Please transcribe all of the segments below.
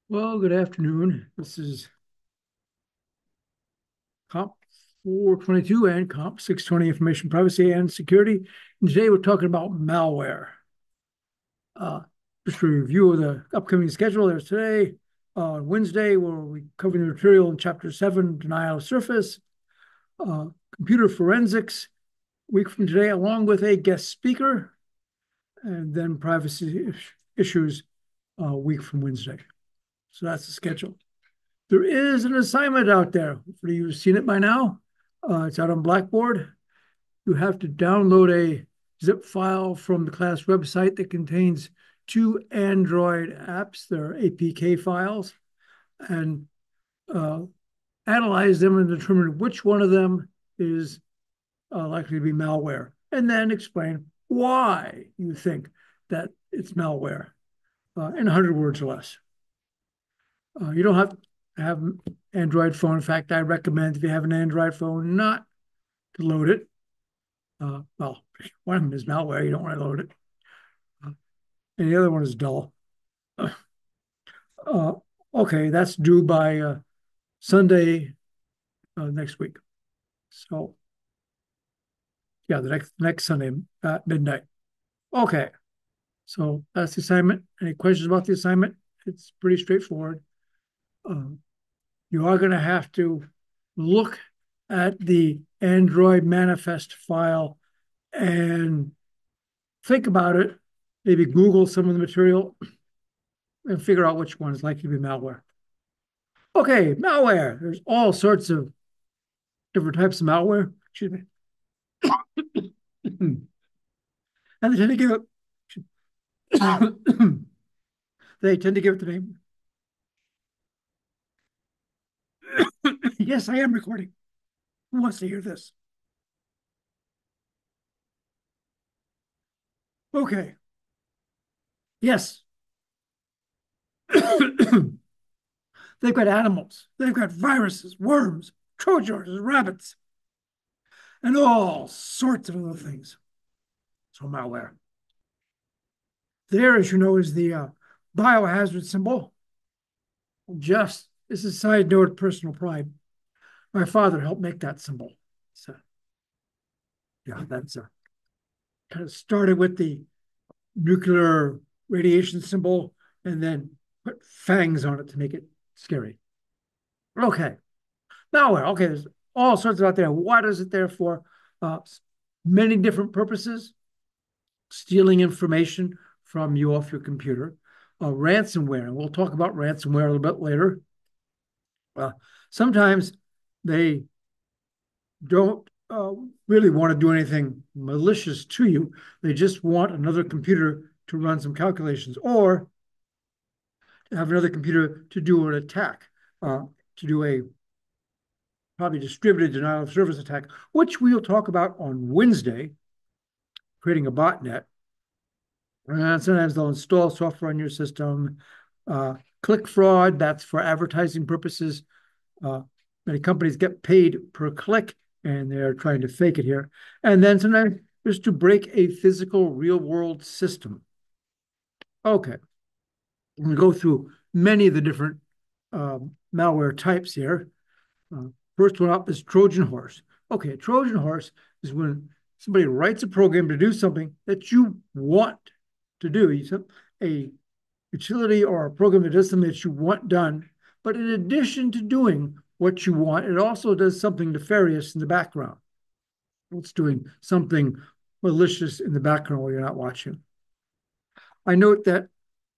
Well, good afternoon. This is Comp 422 and Comp 620 Information Privacy and Security. And today we're talking about malware. Uh, just a review of the upcoming schedule. There's today, on Wednesday, where we cover the material in Chapter 7, Denial of Service, uh, Computer Forensics, week from today, along with a guest speaker, and then Privacy Issues, week from Wednesday. So that's the schedule. There is an assignment out there. Hopefully you've seen it by now. It's out on Blackboard. You have to download a zip file from the class website that contains two Android apps. They're APK files, and uh, analyze them and determine which one of them is likely to be malware, and then explain why you think that it's malware in 100 words or less. You don't have to have an Android phone. In fact, I recommend if you have an Android phone not to load it. Well, one of them is malware. You don't want to load it. And the other one is dull. Uh, okay, that's due by Sunday next week. So, yeah, the next Sunday at midnight. Okay, so that's the assignment. Any questions about the assignment? It's pretty straightforward. Um, you are going to have to look at the Android manifest file and think about it, maybe Google some of the material and figure out which one is likely to be malware. Okay, malware. There's all sorts of different types of malware. Excuse me. And they tend to give it they tend to give it the name. Yes, I am recording. Who wants to hear this? Okay. Yes. They've got animals. They've got viruses, worms, Trojan horses, rabbits, and all sorts of other things. So malware. There, as you know, is the biohazard symbol. Just as a side note of personal pride, my father helped make that symbol. So, yeah, that's kind of started with the nuclear radiation symbol and then put fangs on it to make it scary. Okay, malware. Okay, there's all sorts of out there. What is it there for? Uh, Many different purposes. Stealing information from you off your computer. Ransomware, and we'll talk about ransomware a little bit later. Uh, Sometimes they don't really want to do anything malicious to you. They just want another computer to run some calculations or to have another computer to do an attack, to do a probably distributed denial of service attack, which we'll talk about on Wednesday, creating a botnet. And sometimes they'll install software on your system. Click fraud, that's for advertising purposes. Many companies get paid per click, and they're trying to fake it here. And then sometimes just to break a physical real world system. Okay, I'm going to go through many of the different malware types here. First one up is Trojan horse. Okay, Trojan horse is when somebody writes a program to do something that you want to do. A utility or a program that does something that you want done, but in addition to doing what you want, it also does something nefarious in the background. It's doing something malicious in the background while you're not watching. I note that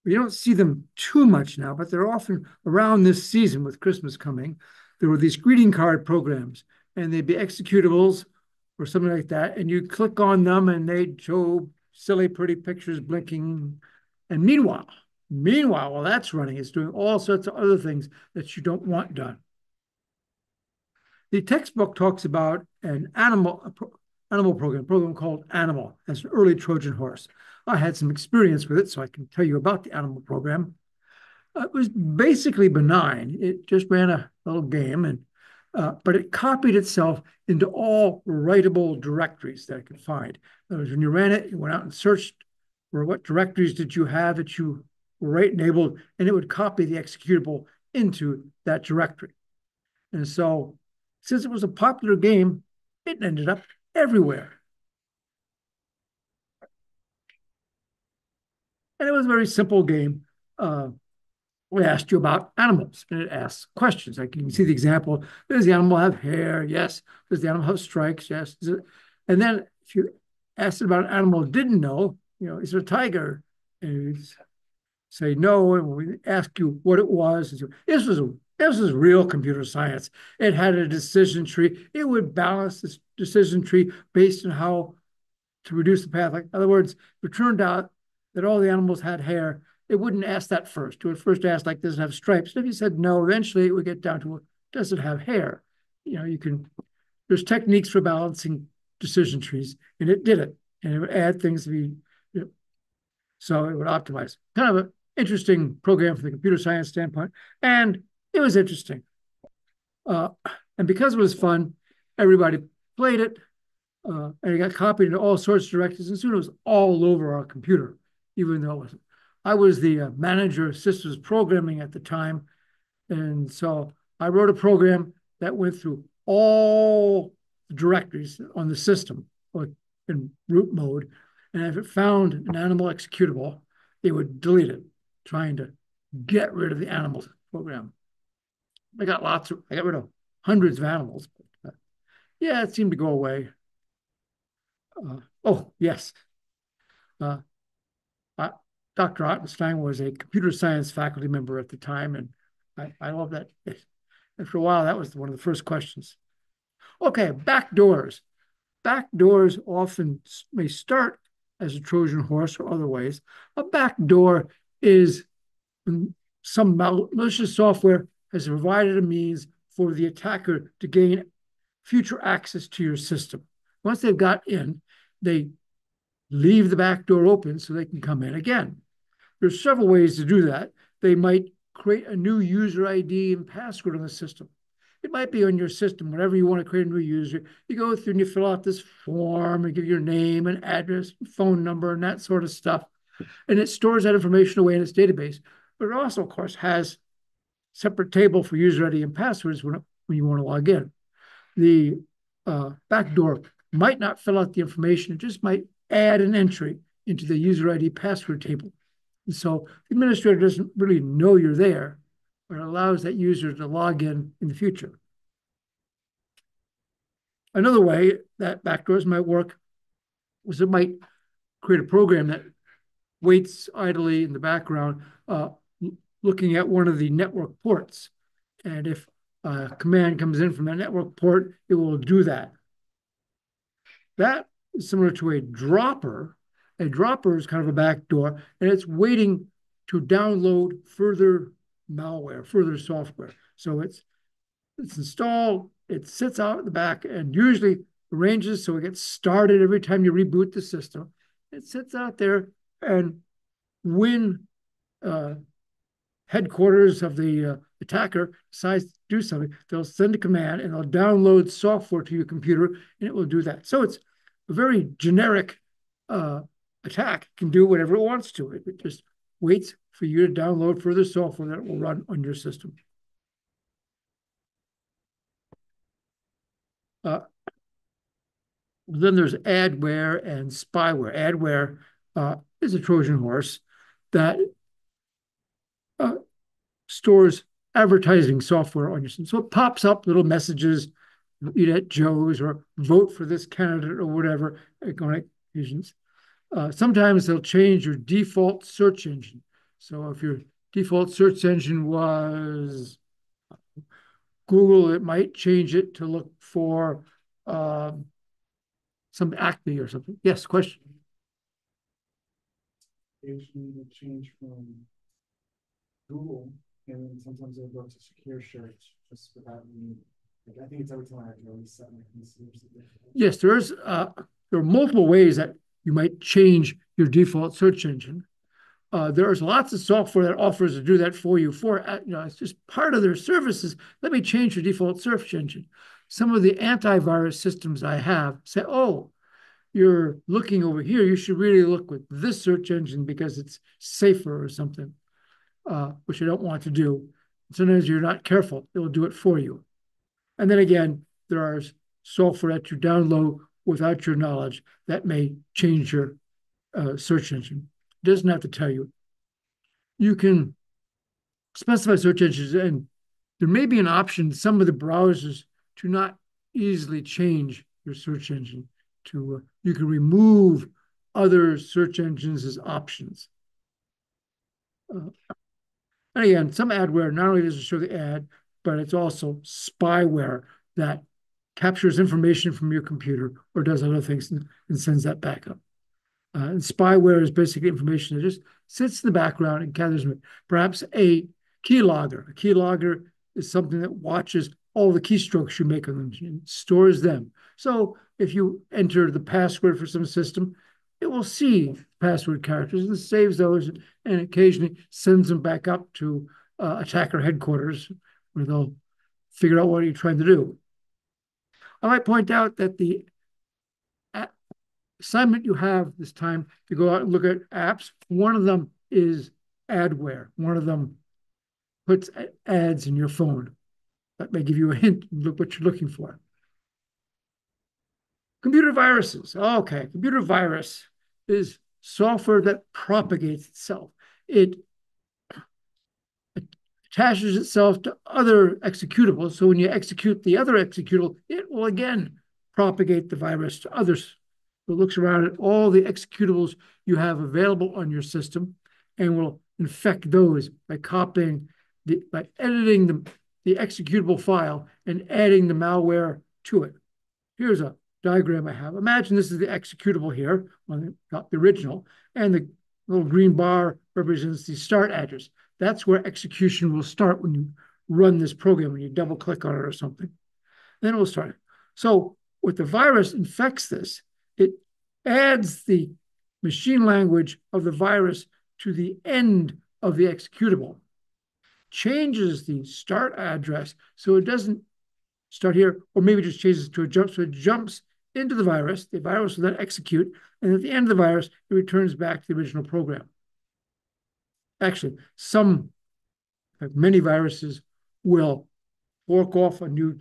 we don't see them too much now, but they're often around this season with Christmas coming. There were these greeting card programs, and they'd be executables or something like that, and you click on them, and they'd show silly, pretty pictures blinking. And meanwhile, while that's running, it's doing all sorts of other things that you don't want done. The textbook talks about an animal program called Animal. That's an early Trojan horse. I had some experience with it, so I can tell you about the Animal program. It was basically benign. It just ran a little game, but it copied itself into all writable directories that it could find. In other words, when you ran it, you went out and searched for what directories did you have that you right enabled, and it would copy the executable into that directory. And so, since it was a popular game, it ended up everywhere. And it was a very simple game. We asked you about animals, and it asks questions. Like you can see the example: does the animal have hair? Yes. Does the animal have stripes? Yes. And then if you asked about an animal it didn't know, is it a tiger? And you say no, and we ask you what it was. This was real computer science. It had a decision tree. It would balance this decision tree based on how to reduce the path. Like, in other words, if it turned out that all the animals had hair, it wouldn't ask that first. It would first ask, like, does it have stripes? And if you said no, eventually it would get down to, does it have hair? There's techniques for balancing decision trees, and it did it. And it would add things to be, so it would optimize. Kind of an interesting program from the computer science standpoint. And it was interesting. Uh, and because it was fun, everybody played it. And it got copied into all sorts of directories, and soon it was all over our computer, even though it wasn't. I was the manager of systems programming at the time, and so I wrote a program that went through all the directories on the system, like in root mode, and if it found an animal executable, it would delete it, trying to get rid of the animals program. I got rid of hundreds of animals. But, yeah, it seemed to go away. Oh, yes. Uh, I, Dr. Ottenstein was a computer science faculty member at the time, and I love that. After a while, that was one of the first questions. Okay, backdoors. Backdoors often may start as a Trojan horse or other ways. A backdoor is when some malicious software has provided a means for the attacker to gain future access to your system. Once they've got in, they leave the back door open so they can come in again. There's several ways to do that. They might create a new user ID and password on the system. It might be on your system, whenever you want to create a new user, you go through and you fill out this form and give your name and address, and phone number, and that sort of stuff. And it stores that information away in its database. But it also, of course, has separate table for user ID and passwords when you want to log in. The backdoor might not fill out the information. It just might add an entry into the user ID password table. And so the administrator doesn't really know you're there, but it allows that user to log in the future. Another way that backdoors might work is it might create a program that waits idly in the background, looking at one of the network ports. And if a command comes in from a network port, it will do that. That is similar to a dropper. A dropper is kind of a backdoor, and it's waiting to download further malware, further software. So it's installed, it sits out in the back, and usually arranges so it gets started every time you reboot the system. It sits out there, and when headquarters of the attacker decides to do something, they'll send a command and they'll download software to your computer, and it will do that. So it's a very generic attack. It can do whatever it wants to. It just waits for you to download further software that will run on your system. Then there's adware and spyware. Adware is a Trojan horse that stores advertising software on your system. So it pops up little messages, eat at Joe's or vote for this candidate or whatever, occasions. Sometimes they'll change your default search engine. So if your default search engine was Google, it might change it to look for some Acme or something. Yes, question. Occasionally will change from Google, and then sometimes it'll go to secure search just without me. Like, I think it's every time I have to reset my PC or something. Yes, there are multiple ways that you might change your default search engine. There's lots of software that offers to do that for you. It's just part of their services. Let me change your default search engine. Some of the antivirus systems I have say, oh, you're looking over here. You should really look with this search engine because it's safer or something. which you don't want to do. Sometimes you're not careful, it will do it for you. And then again, there are software that you download without your knowledge that may change your search engine. It doesn't have to tell you. You can specify search engines, and there may be an option in some of the browsers to not easily change your search engine. You can remove other search engines as options. And again, some adware not only does it show the ad, but it's also spyware that captures information from your computer or does other things and sends that back up. And spyware is basically information that just sits in the background and gathers perhaps a keylogger. A keylogger is something that watches all the keystrokes you make on them and stores them. So if you enter the password for some system, it will see password characters and saves those and occasionally sends them back up to attacker headquarters where they'll figure out what you're trying to do. I might point out that the assignment you have this time to go out and look at apps, one of them is adware. One of them puts ads in your phone. That may give you a hint. Look what you're looking for. Computer viruses. Okay, computer virus is software that propagates itself. It attaches itself to other executables. So when you execute the other executable, it will again propagate the virus to others. It looks around at all the executables you have available on your system and will infect those by by editing the executable file and adding the malware to it. Here's a diagram I have. Imagine this is the executable here, on the original, and the little green bar represents the start address. That's where execution will start when you run this program, when you double click on it or something. Then it will start. So when the virus infects this, it adds the machine language of the virus to the end of the executable, changes the start address so it doesn't start here, or maybe just changes to a jump. So it jumps into the virus will then execute, and at the end of the virus, it returns back to the original program. Actually, many viruses will fork off a new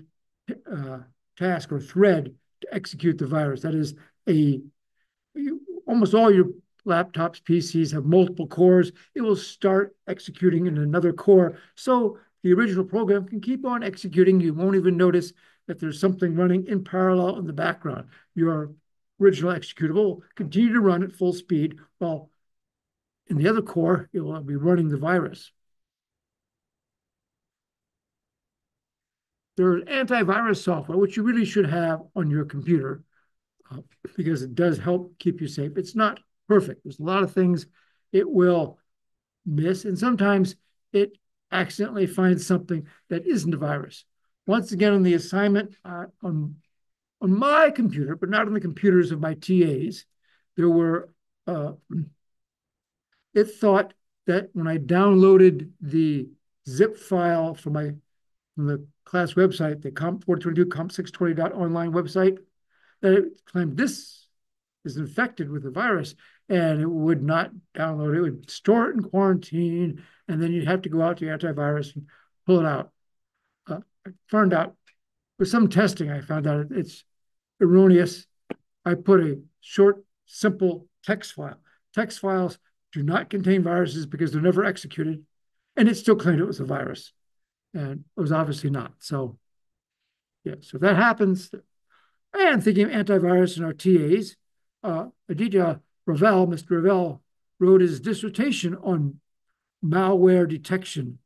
task or thread to execute the virus. That is, almost all your laptops, PCs have multiple cores. It will start executing in another core. So the original program can keep on executing. You won't even notice that there's something running in parallel in the background. Your original executable will continue to run at full speed while in the other core, it will be running the virus. There's antivirus software, which you really should have on your computer because it does help keep you safe. It's not perfect. There's a lot of things it will miss, and sometimes it accidentally finds something that isn't a virus. Once again, on the assignment on my computer, but not on the computers of my TAs, there were it thought that when I downloaded the zip file from the class website, the Comp422 comp620.online website, that it claimed this is infected with the virus, and it would not download it. It would store it in quarantine, and then you'd have to go out to antivirus and pull it out. I found out with some testing, I found out it's erroneous. I put a short, simple text file. Text files do not contain viruses because they're never executed, and it still claimed it was a virus, and it was obviously not. So, yeah, so if that happens, and thinking of antivirus in our TAs, Aditya Ravel, Mr. Ravel, wrote his dissertation on malware detection.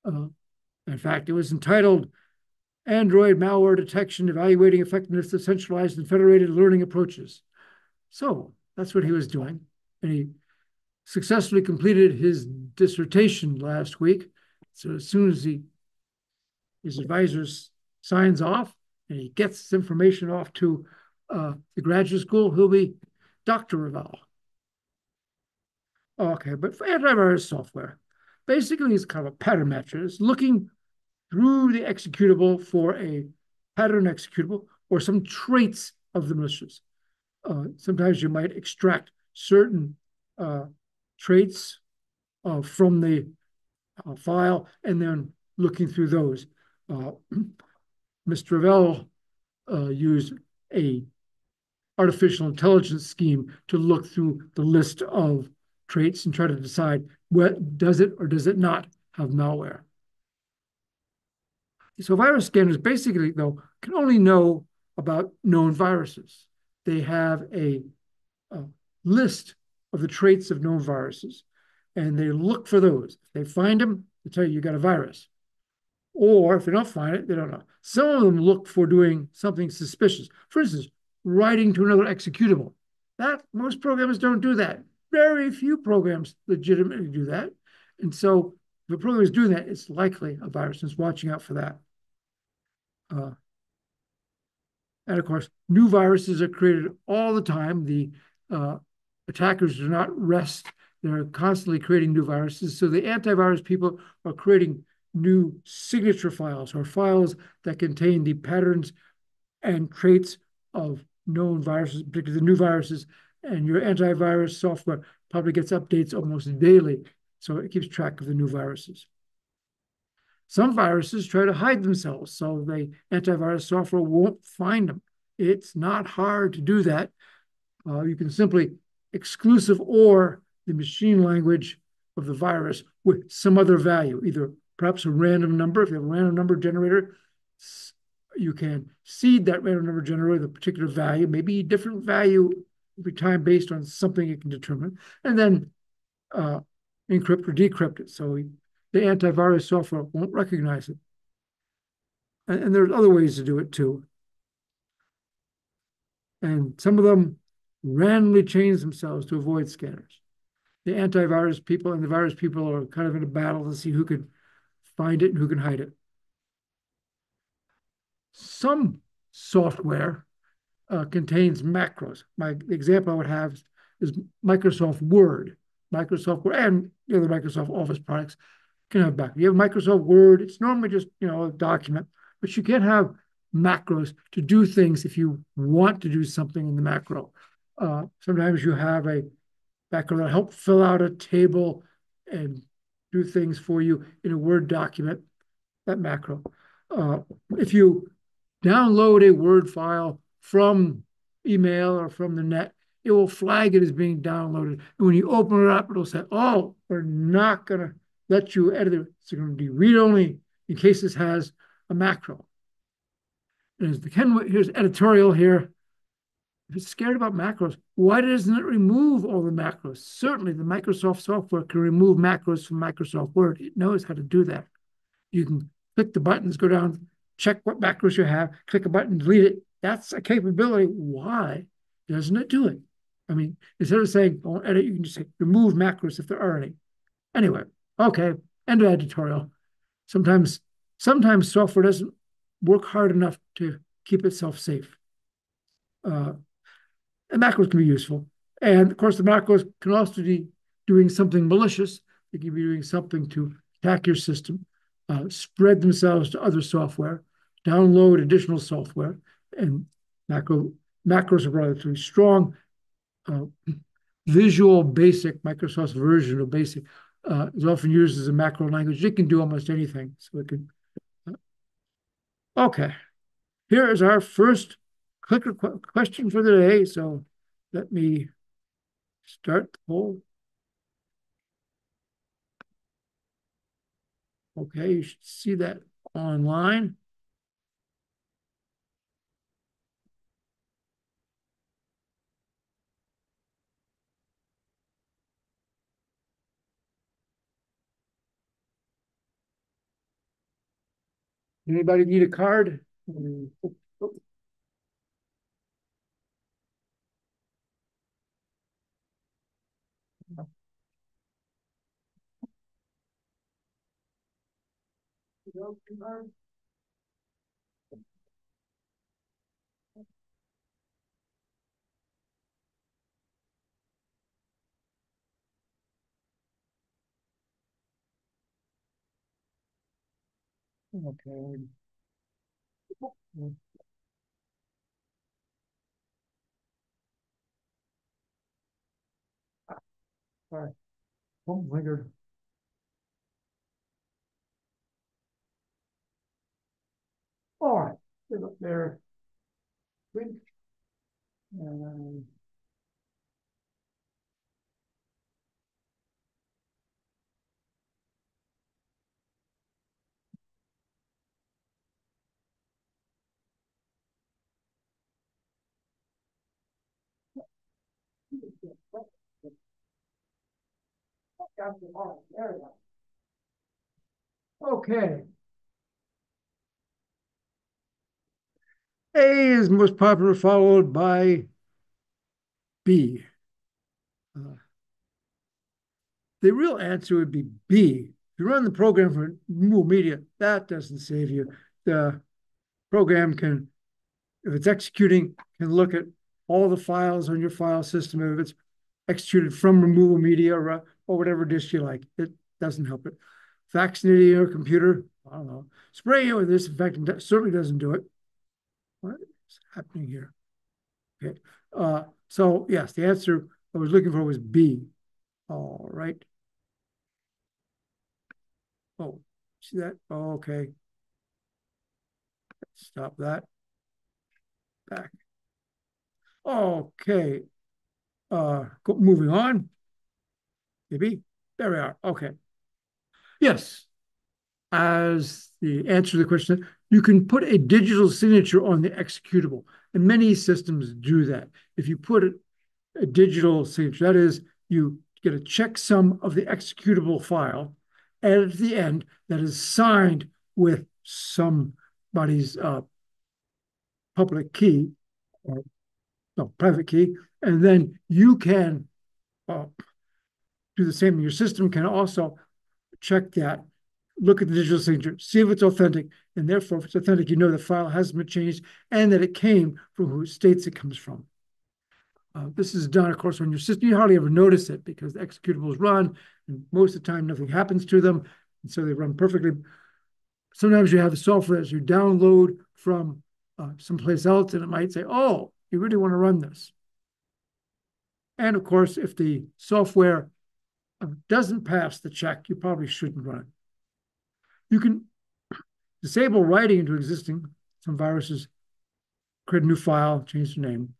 In fact, it was entitled Android Malware Detection, Evaluating Effectiveness of Centralized and Federated Learning Approaches. So that's what he was doing. And he successfully completed his dissertation last week. So as soon as his advisors signs off and he gets this information off to the graduate school, he'll be Dr. Ravel. Okay, but for antivirus software, basically it's kind of a pattern matcher. It's looking through the executable for a pattern executable or some traits of the malicious. Sometimes you might extract certain traits from the file and then looking through those. Uh, Mr. Ravel used a artificial intelligence scheme to look through the list of traits and try to decide what does it or does it not have malware. So virus scanners basically, though, can only know about known viruses. They have a list of the traits of known viruses, and they look for those. If they find them, they tell you got a virus. Or if they don't find it, they don't know. Some of them look for doing something suspicious. For instance, writing to another executable. That most programs don't do that. Very few programs legitimately do that. And so if a program is doing that, it's likely a virus, and it's watching out for that. Uh, and of course, new viruses are created all the time. The attackers do not rest. They're constantly creating new viruses. So the antivirus people are creating new signature files or files that contain the patterns and traits of known viruses, particularly the new viruses. And your antivirus software probably gets updates almost daily. So it keeps track of the new viruses. Some viruses try to hide themselves, so the antivirus software won't find them. It's not hard to do that. You can simply exclusive or the machine language of the virus with some other value, either perhaps a random number. If you have a random number generator, you can seed that random number generator with a particular value, maybe a different value every time based on something you can determine, and then encrypt or decrypt it. So the antivirus software won't recognize it. And there's other ways to do it too. And some of them randomly change themselves to avoid scanners. The antivirus people and the virus people are kind of in a battle to see who can find it and who can hide it. Some software contains macros. The example I would have is Microsoft Word. Microsoft Word and the other Microsoft Office products can have macros. You have Microsoft Word, it's normally just a document, but you can have macros to do things if you want to do something in the macro. Sometimes you have a macro that help fill out a table and do things for you in a Word document, that macro. Uh, if you download a Word file from email or from the net, it will flag it as being downloaded. And when you open it up, it'll say, oh, we're not going to let you edit it. It's going to be read only in case this has a macro. And as the Ken, here's editorial here. If it's scared about macros, why doesn't it remove all the macros? Certainly, the Microsoft software can remove macros from Microsoft Word. It knows how to do that. You can click the buttons, go down, check what macros you have, click a button, delete it. That's a capability. Why doesn't it do it? I mean, instead of saying don't edit, you can just say remove macros if there are any. Anyway, okay, end of editorial. Sometimes software doesn't work hard enough to keep itself safe. Uh, and macros can be useful. And of course, the macros can also be doing something malicious. They can be doing something to attack your system, spread themselves to other software, download additional software, and macros are relatively strong. Uh, Visual Basic, Microsoft's version of Basic, is often used as a macro language. It can do almost anything. So it can. Okay, here is our first clicker question for the day. So let me start the poll. Okay, you should see that online. Anybody need a card? Okay. All right. Oh, my God. There. Um, okay. A is most popular, followed by B. Uh, the real answer would be B. If you run the program for new media, that doesn't save you. The program can, if it's executing, can look at all the files on your file system. If it's executed from removal media or whatever disk you like, it doesn't help it. Vaccinating your computer, I don't know. Spraying it with disinfectant certainly doesn't do it. What is happening here? Okay. So yes, the answer I was looking for was B. All right. Oh, see that? Oh, okay. Stop that. Back. Okay. Moving on. Maybe. There we are. Okay. Yes. As the answer to the question, you can put a digital signature on the executable, and many systems do that. If you put a digital signature, that is, you get a checksum of the executable file, and at the end, that is signed with somebody's public key or no private key, and then you can uh, do the same. Your system can also check that, look at the digital signature, see if it's authentic, and therefore, if it's authentic, you know the file hasn't been changed and that it came from who states it comes from. This is done, of course, on your system. You hardly ever notice it because the executables run, and most of the time nothing happens to them, and so they run perfectly. Sometimes you have the software that you download from someplace else, and it might say, "Oh, you really want to run this." And of course, if the software doesn't pass the check, you probably shouldn't run it. You can disable writing into existing. Some viruses create a new file, change the name.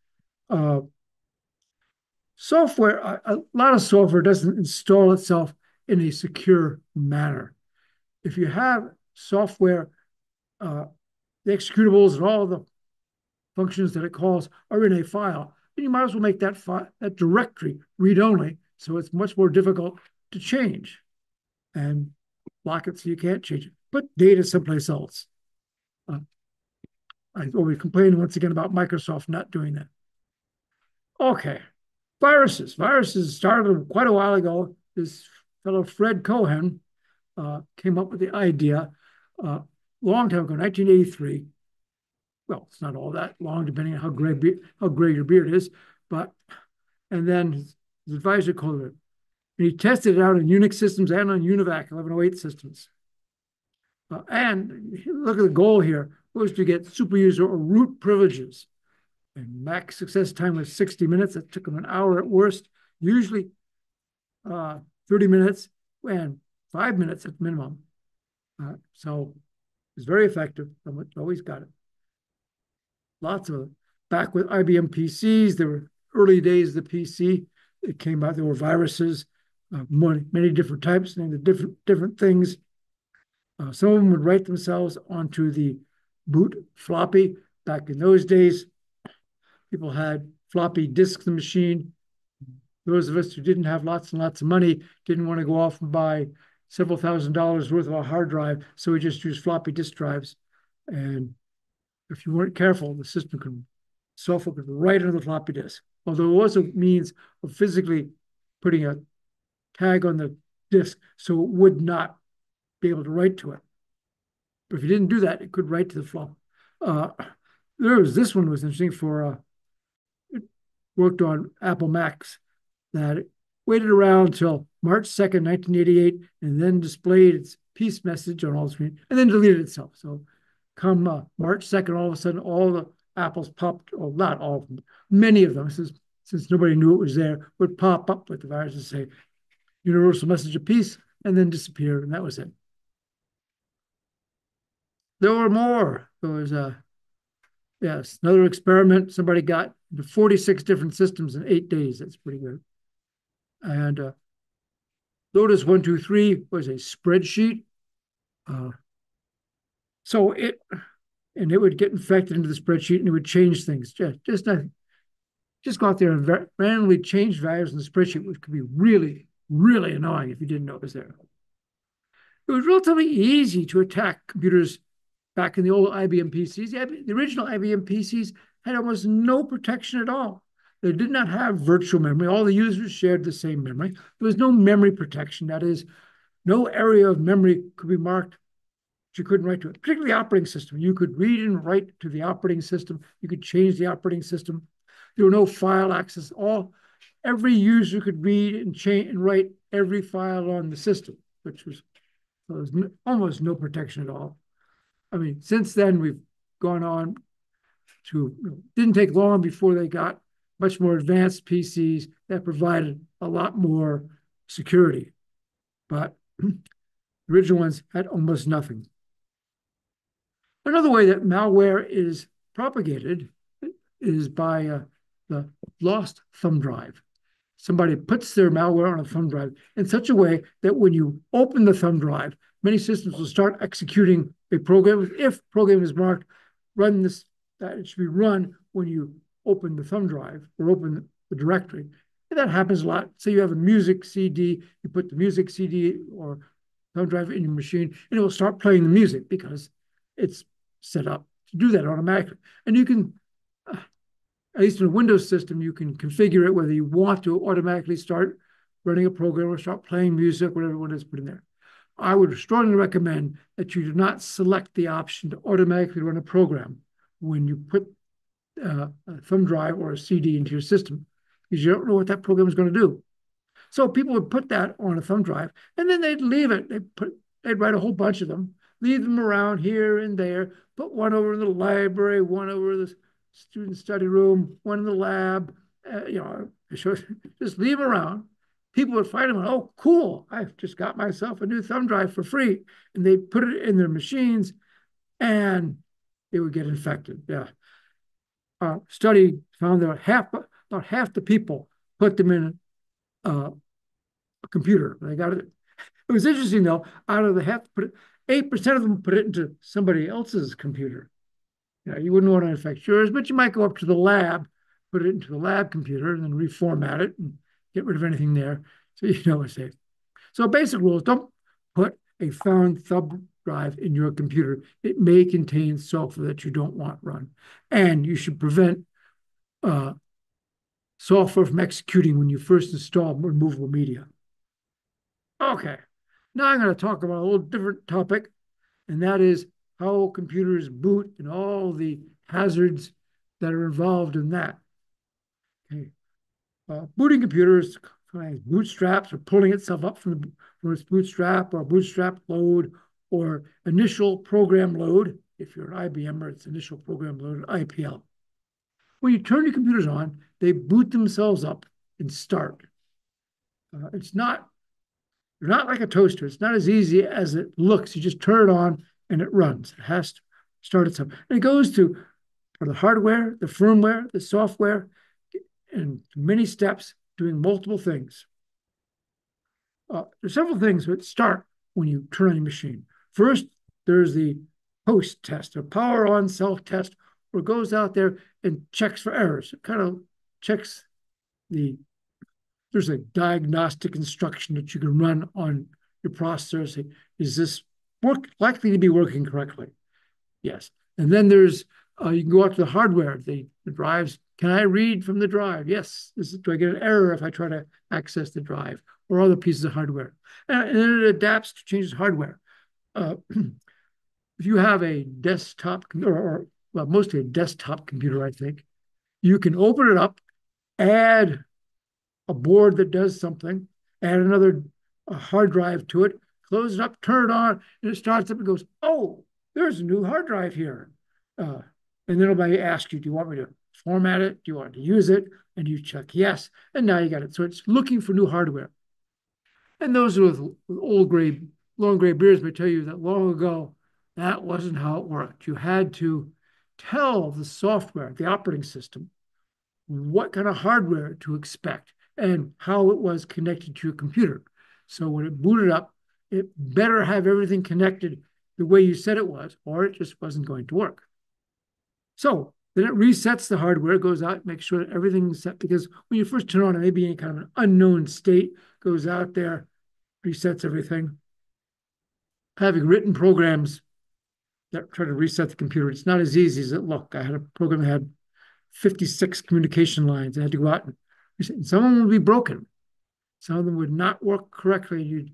Uh, Software, a lot of software doesn't install itself in a secure manner. If you have software, uh, the executables and all the functions that it calls are in a file, then you might as well make that directory read only, so it's much more difficult to change and lock it so you can't change it. Put data someplace else. Uh, I always complain once again about Microsoft not doing that. Okay, viruses. Viruses started quite a while ago. This fellow Fred Cohen came up with the idea long time ago, 1983. Well, it's not all that long, depending on how gray your beard is. But and then his advisor called it. And he tested it out in Unix systems and on UNIVAC 1108 systems. And look at the goal here was to get super user or root privileges. And max success time was 60 minutes. It took him an hour at worst. Usually 30 minutes and 5 minutes at minimum. So it's very effective. Always got it. Lots of back with IBM PCs. There were early days of the PC. It came out. There were viruses, many different types, and the different things. Some of them would write themselves onto the boot floppy. Back in those days, people had floppy disks in the machine. Those of us who didn't have lots and lots of money didn't want to go off and buy several $1,000s worth of a hard drive, so we just used floppy disk drives. And if you weren't careful, the software could write on the floppy disk. Although it was a means of physically putting a tag on the disk so it would not be able to write to it. But if you didn't do that, it could write to the flop. This one was interesting for it worked on Apple Macs that it waited around until March 2nd, 1988, and then displayed its peace message on all the screen and then deleted itself. So come March 2nd, all of a sudden, all the apples popped, well, not all of them, many of them, since nobody knew it was there, would pop up with the virus and say, universal message of peace, and then disappear, and that was it. There were more. There was Yes, another experiment. Somebody got into 46 different systems in 8 days. That's pretty good. And Lotus 123 was a spreadsheet. Uh, so it would get infected into the spreadsheet and it would change things. Just go out there and randomly change values in the spreadsheet, which could be really, really annoying if you didn't know it was there. It was relatively easy to attack computers back in the old IBM PCs. The original IBM PCs had almost no protection at all. They did not have virtual memory. All the users shared the same memory. There was no memory protection. That is, no area of memory could be marked that you couldn't write to it, particularly the operating system. You could read and write to the operating system. You could change the operating system. There were no file access. Every user could read and change and write every file on the system, which was, almost no protection at all. I mean, since then we've gone on to, didn't take long before they got much more advanced PCs that provided a lot more security. But the original ones had almost nothing. Another way that malware is propagated is by the lost thumb drive. Somebody puts their malware on a thumb drive in such a way that when you open the thumb drive, many systems will start executing a program. If program is marked, run this, that it should be run when you open the thumb drive or open the directory. And that happens a lot. Say you have a music CD, you put the music CD or thumb drive in your machine, and it will start playing the music because it's set up to do that automatically. And you can, at least in a Windows system, you can configure it whether you want to automatically start running a program or start playing music, whatever one is put in there. I would strongly recommend that you do not select the option to automatically run a program when you put a thumb drive or a CD into your system, because you don't know what that program is going to do. So people would put that on a thumb drive and then they'd leave it. They'd write a whole bunch of them, leave them around here and there, put one over in the library, one over the student study room, one in the lab, just leave them around. People would find them, oh, cool, I've just got myself a new thumb drive for free. And they put it in their machines and it would get infected. Yeah. Study found that about half the people put them in a computer. They got it. It was interesting though. Out of the half, 8% of them put it into somebody else's computer. You wouldn't want to infect yours, but you might go up to the lab, put it into the lab computer, and then reformat it and get rid of anything there, so you know it's safe. So basic rules: don't put a found thumb drive in your computer. It may contain software that you don't want run, and you should prevent software from executing when you first install removable media. Okay, now I'm going to talk about a little different topic, and that is how computers boot and all the hazards that are involved in that. Okay. Booting computers, bootstraps or pulling itself up from its bootstrap or bootstrap load or initial program load. If you're an IBM, it's initial program load, IPL. When you turn your computers on, they boot themselves up and start. They're not like a toaster. It's not as easy as it looks. You just turn it on and it runs. It has to start itself. And it goes to for the hardware, the firmware, the software, and many steps doing multiple things. There's several things that start when you turn on your machine. First, there's the post test, a power on self test, where it goes out there and checks for errors. It kind of checks there's a diagnostic instruction that you can run on your processor. Say, is this likely to be working correctly? Yes. And then there's, you can go out to the hardware, the drives. Can I read from the drive? Yes. Do I get an error if I try to access the drive or other pieces of hardware? And then it adapts to changes hardware. If you have a desktop, well, mostly a desktop computer, I think, you can open it up, add a board that does something, add another hard drive to it, close it up, turn it on, and it starts up and goes, oh, there's a new hard drive here. And then it'll ask you, do you want me to format it? Do you want to use it? And you check yes, and now you got it. So it's looking for new hardware. And those with long gray beards may tell you that long ago, that wasn't how it worked. You had to tell the software, the operating system, what kind of hardware to expect and how it was connected to your computer. So when it booted up, it better have everything connected the way you said it was, or it just wasn't going to work. So then it resets the hardware, goes out, makes sure that everything's set, because when you first turn on it, maybe in kind of an unknown state, goes out there, resets everything. Having written programs that try to reset the computer, it's not as easy as it looked. I had a program that had 56 communication lines. I had to go out and reset. Some of them would be broken. Some of them would not work correctly. You'd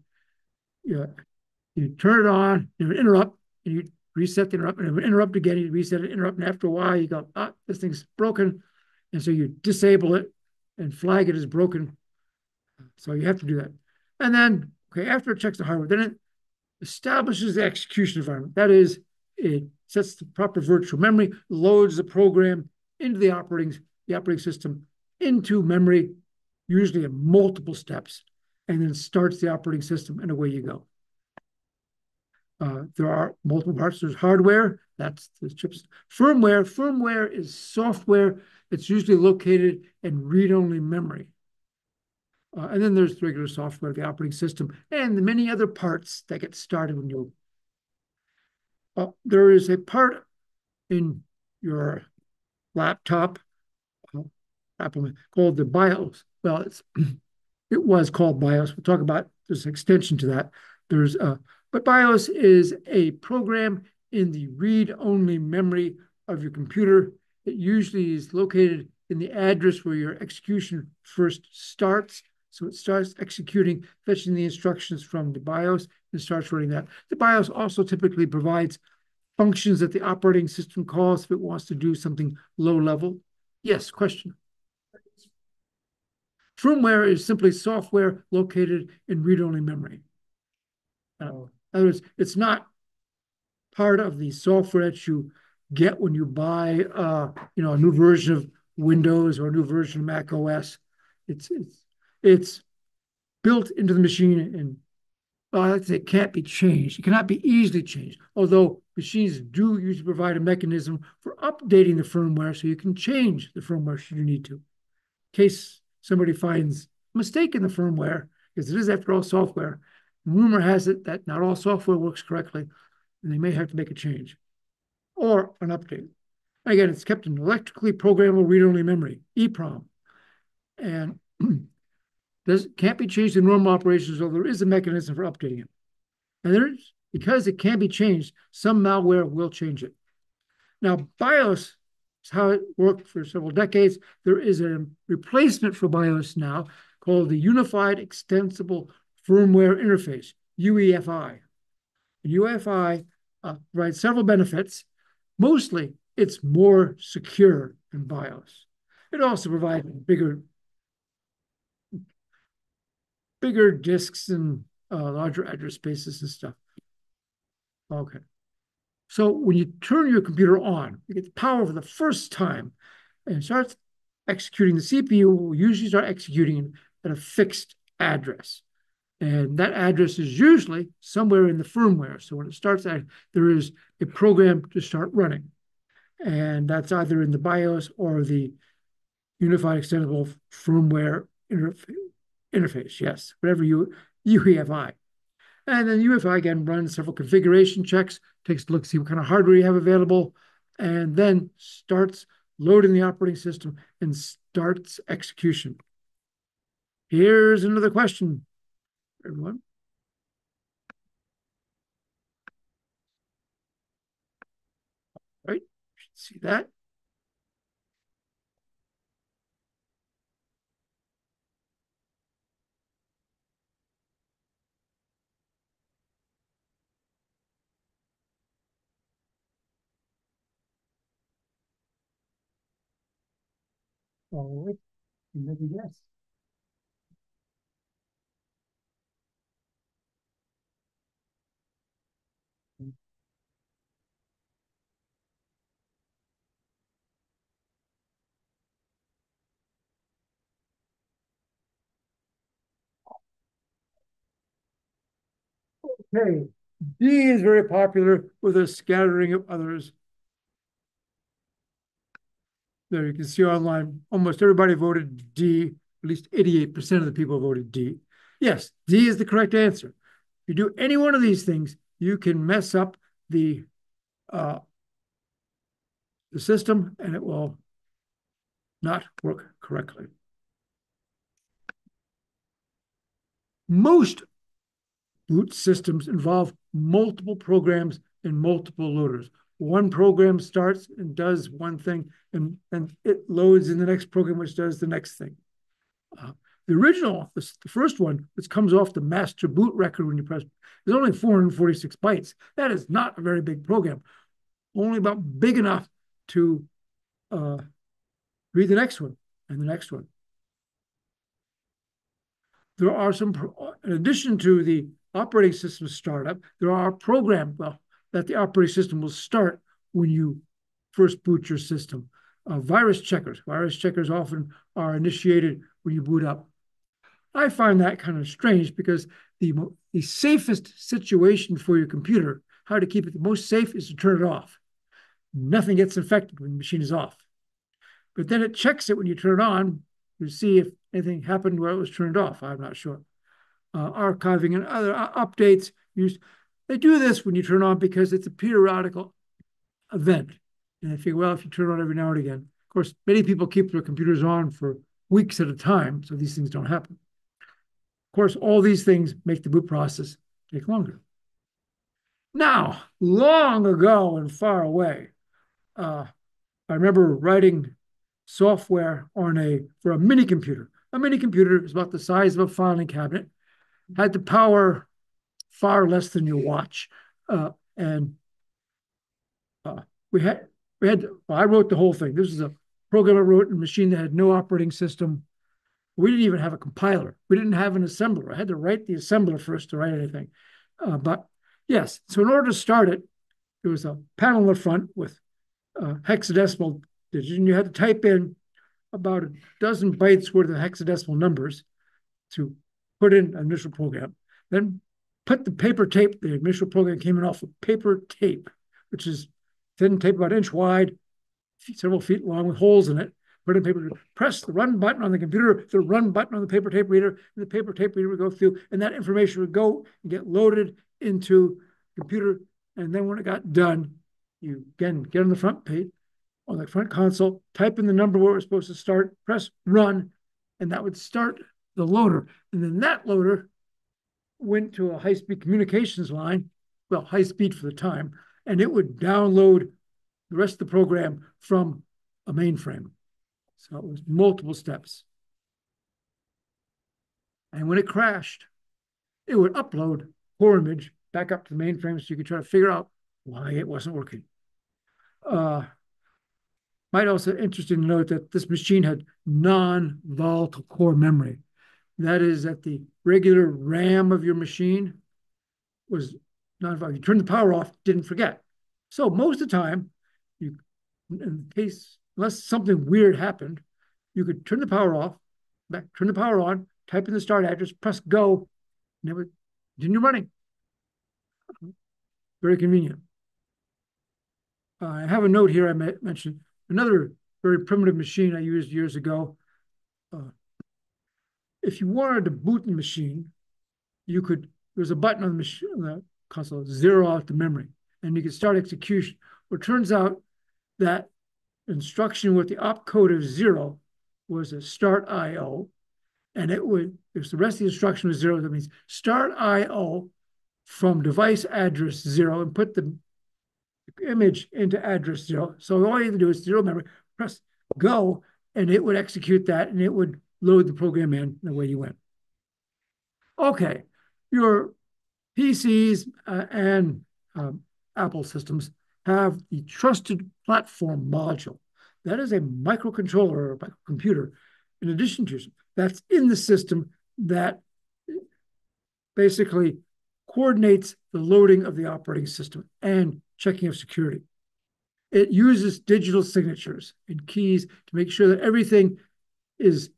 turn it on, it would interrupt, and you'd reset the interrupt, and it would interrupt again. You'd reset it, interrupt, and after a while, you go, this thing's broken. And so you disable it and flag it as broken. So you have to do that. And then, okay, after it checks the hardware, then it establishes the execution environment. That is, it sets the proper virtual memory, loads the program into the operating system into memory, usually in multiple steps, and then starts the operating system, and away you go. There are multiple parts. There's hardware, that's the chips. Firmware is software that's usually located in read-only memory. And then there's regular software, the operating system, and the many other parts that get started when you. There is a part in your laptop called the BIOS. Well, it was called BIOS. We'll talk about this extension to that. But BIOS is a program in the read-only memory of your computer. It usually is located in the address where your execution first starts. So it starts executing, fetching the instructions from the BIOS and starts running that. The BIOS also typically provides functions that the operating system calls if it wants to do something low level. Yes, question. Firmware is simply software located in read-only memory. In other words, it's not part of the software that you get when you buy, a new version of Windows or a new version of Mac OS. It's built into the machine, and I'd say it can't be changed. It cannot be easily changed, although machines do usually provide a mechanism for updating the firmware so you can change the firmware should you need to. In case somebody finds a mistake in the firmware, because it is, after all, software. Rumor has it that not all software works correctly, and they may have to make a change or an update. Again, it's kept in electrically programmable read-only memory, EEPROM, and this can't be changed in normal operations, although there is a mechanism for updating it. And because it can be changed, some malware will change it. Now, BIOS is how it worked for several decades. There is a replacement for BIOS now called the Unified Extensible Firmware Interface, UEFI. UEFI provides several benefits. Mostly, it's more secure than BIOS. It also provides bigger disks and larger address spaces and stuff. Okay. So when you turn your computer on, you get the power for the first time and it starts executing. The CPU will usually start executing at a fixed address. And that address is usually somewhere in the firmware. So when it starts, there is a program to start running. And that's either in the BIOS or the Unified Extensible Firmware Interface. Yes, whatever UEFI. And then UEFI again runs several configuration checks, takes a look, see what kind of hardware you have available, and then starts loading the operating system and starts execution. Here's another question, everyone. Right? You should see that. All right. Let me guess. Okay. D is very popular with a scattering of others. There you can see online, almost everybody voted D. At least 88% of the people voted D. Yes, D is the correct answer. If you do any one of these things, you can mess up uh, the system and it will not work correctly. Most boot systems involve multiple programs and multiple loaders. One program starts and does one thing, and it loads in the next program, which does the next thing. The original, the first one, which comes off the master boot record when you press, is only 446 bytes. That is not a very big program, only about big enough to read the next one and the next one. There are some, in addition to the operating system startup, there are programs that the operating system will start when you first boot your system. Virus checkers. Virus checkers often are initiated when you boot up. I find that kind of strange because the safest situation for your computer, how to keep it the most safe, is to turn it off. Nothing gets infected when the machine is off. But then it checks it when you turn it on to see if anything happened while it was turned off. I'm not sure. Archiving and other updates, they do this when you turn on because it's a periodical event. And I think, well, if you turn it on every now and again, of course, many people keep their computers on for weeks at a time, so these things don't happen. Of course, all these things make the boot process take longer. Now, long ago and far away, I remember writing software for a mini computer. A mini computer is about the size of a filing cabinet, had the power far less than your watch, and we had I wrote the whole thing. This is a program I wrote in a machine that had no operating system. We didn't even have a compiler. We didn't have an assembler. I had to write the assembler first to write anything. But yes, so in order to start it, there was a panel in the front with hexadecimal digits, and you had to type in about a dozen bytes worth of hexadecimal numbers to put in an initial program. Then put the paper tape, the initial program came in off of paper tape, which is thin tape about an inch wide, several feet long with holes in it. Put in paper, press the run button on the computer, the run button on the paper tape reader, and the paper tape reader would go through, and that information would go and get loaded into the computer. And then when it got done, you again get on the front page, on the front console, type in the number where it was supposed to start, press run, and that would start the loader. And then that loader went to a high-speed communications line, well, high speed for the time, and it would download the rest of the program from a mainframe. So it was multiple steps. And when it crashed, it would upload core image back up to the mainframe so you could try to figure out why it wasn't working. Might also interesting to note that this machine had non-volatile core memory. That is that the regular RAM of your machine was non-volatile. You turn the power off, didn't forget. So most of the time, in case, unless something weird happened, you could turn the power off, turn the power on, type in the start address, press go, and it would continue running. Very convenient. I have a note here I mentioned. Another very primitive machine I used years ago. If you wanted to boot the machine, there's a button on the console, zero out the memory, and you could start execution. Well, it turns out that instruction with the opcode of 0 was a start IO, and if the rest of the instruction was 0, that means start IO from device address 0 and put the image into address 0. So all you have to do is 0 memory, press go, and it would execute that, and it would load the program in the way you went. Okay, your PCs and Apple systems have the Trusted Platform module. That is a microcontroller or a microcomputer, in addition to that's in the system that basically coordinates the loading of the operating system and checking of security. It uses digital signatures and keys to make sure that everything is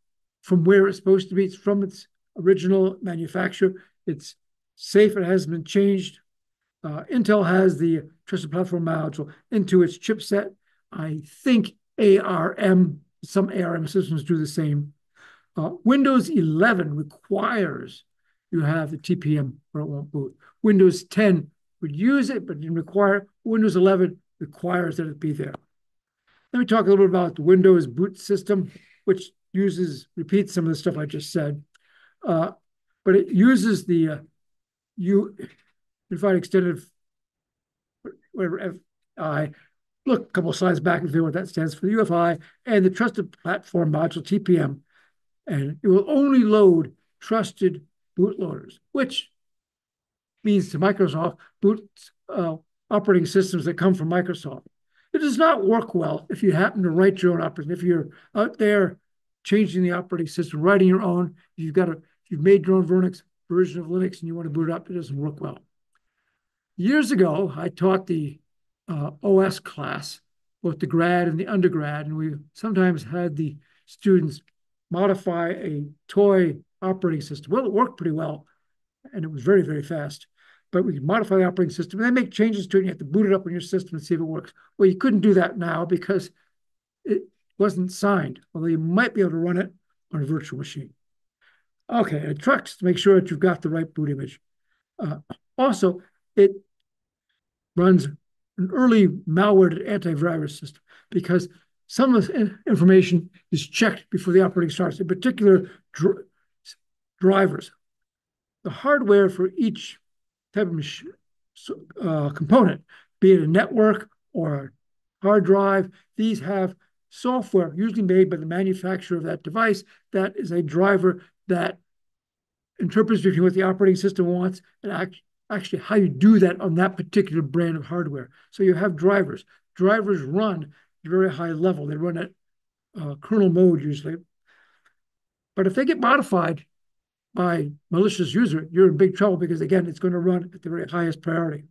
from where it's supposed to be. It's from its original manufacturer. It's safe. It hasn't been changed. Intel has the Trusted Platform module into its chipset. I think ARM. Some ARM systems do the same. Windows 11 requires you have the TPM or it won't boot. Windows 10 would use it, but didn't require. Windows 11 requires that it be there. Let me talk a little bit about the Windows boot system, which repeats some of the stuff I just said. But it uses the Unified Extended, whatever, FI. Look a couple of slides back and figure what that stands for, the UFI and the Trusted Platform Module, TPM. And it will only load trusted bootloaders, which means to Microsoft, operating systems that come from Microsoft. It does not work well if you happen to write your own operating. If you're out there changing the operating system, writing your own, you've made your own version of Linux and you want to boot it up, it doesn't work well. Years ago, I taught the OS class, both the grad and the undergrad, and we sometimes had the students modify a toy operating system. Well, it worked pretty well, and it was very, very fast. But we could modify the operating system and then make changes to it. And you have to boot it up on your system and see if it works. Well, you couldn't do that now because it wasn't signed, although you might be able to run it on a virtual machine. Okay, it checks to make sure that you've got the right boot image. Also, it runs an early malware antivirus system because some of the information is checked before the operating starts, in particular drivers. The hardware for each type of component, be it a network or a hard drive, these have software usually made by the manufacturer of that device that is a driver that interprets between what the operating system wants and actually how you do that on that particular brand of hardware. So you have drivers. Drivers run at a very high level. They run at kernel mode usually. But if they get modified by malicious user, you're in big trouble because, again, it's going to run at the very highest priority.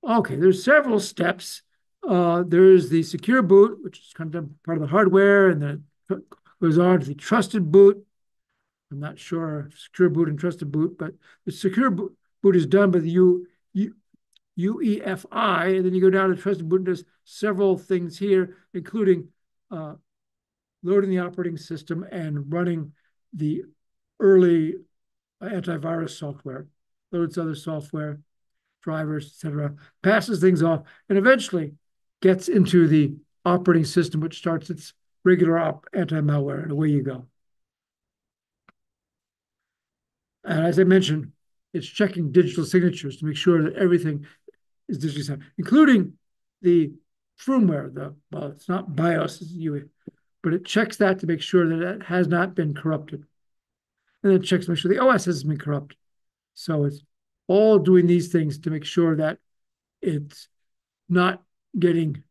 Okay, there's several steps. There's the secure boot, which is kind of part of the hardware, and then it goes on to the trusted boot. I'm not sure secure boot and trusted boot, but the secure boot is done by the UEFI, and then you go down to trusted boot and does several things here, including loading the operating system and running the early antivirus software, loads other software, drivers, etc., passes things off, and eventually gets into the operating system, which starts its regular anti-malware, and away you go. And as I mentioned, it's checking digital signatures to make sure that everything is digitally signed, including the firmware. Well, it's not BIOS, it's UE, but it checks that to make sure that it has not been corrupted. And then it checks to make sure the OS hasn't been corrupted. So it's all doing these things to make sure that it's not getting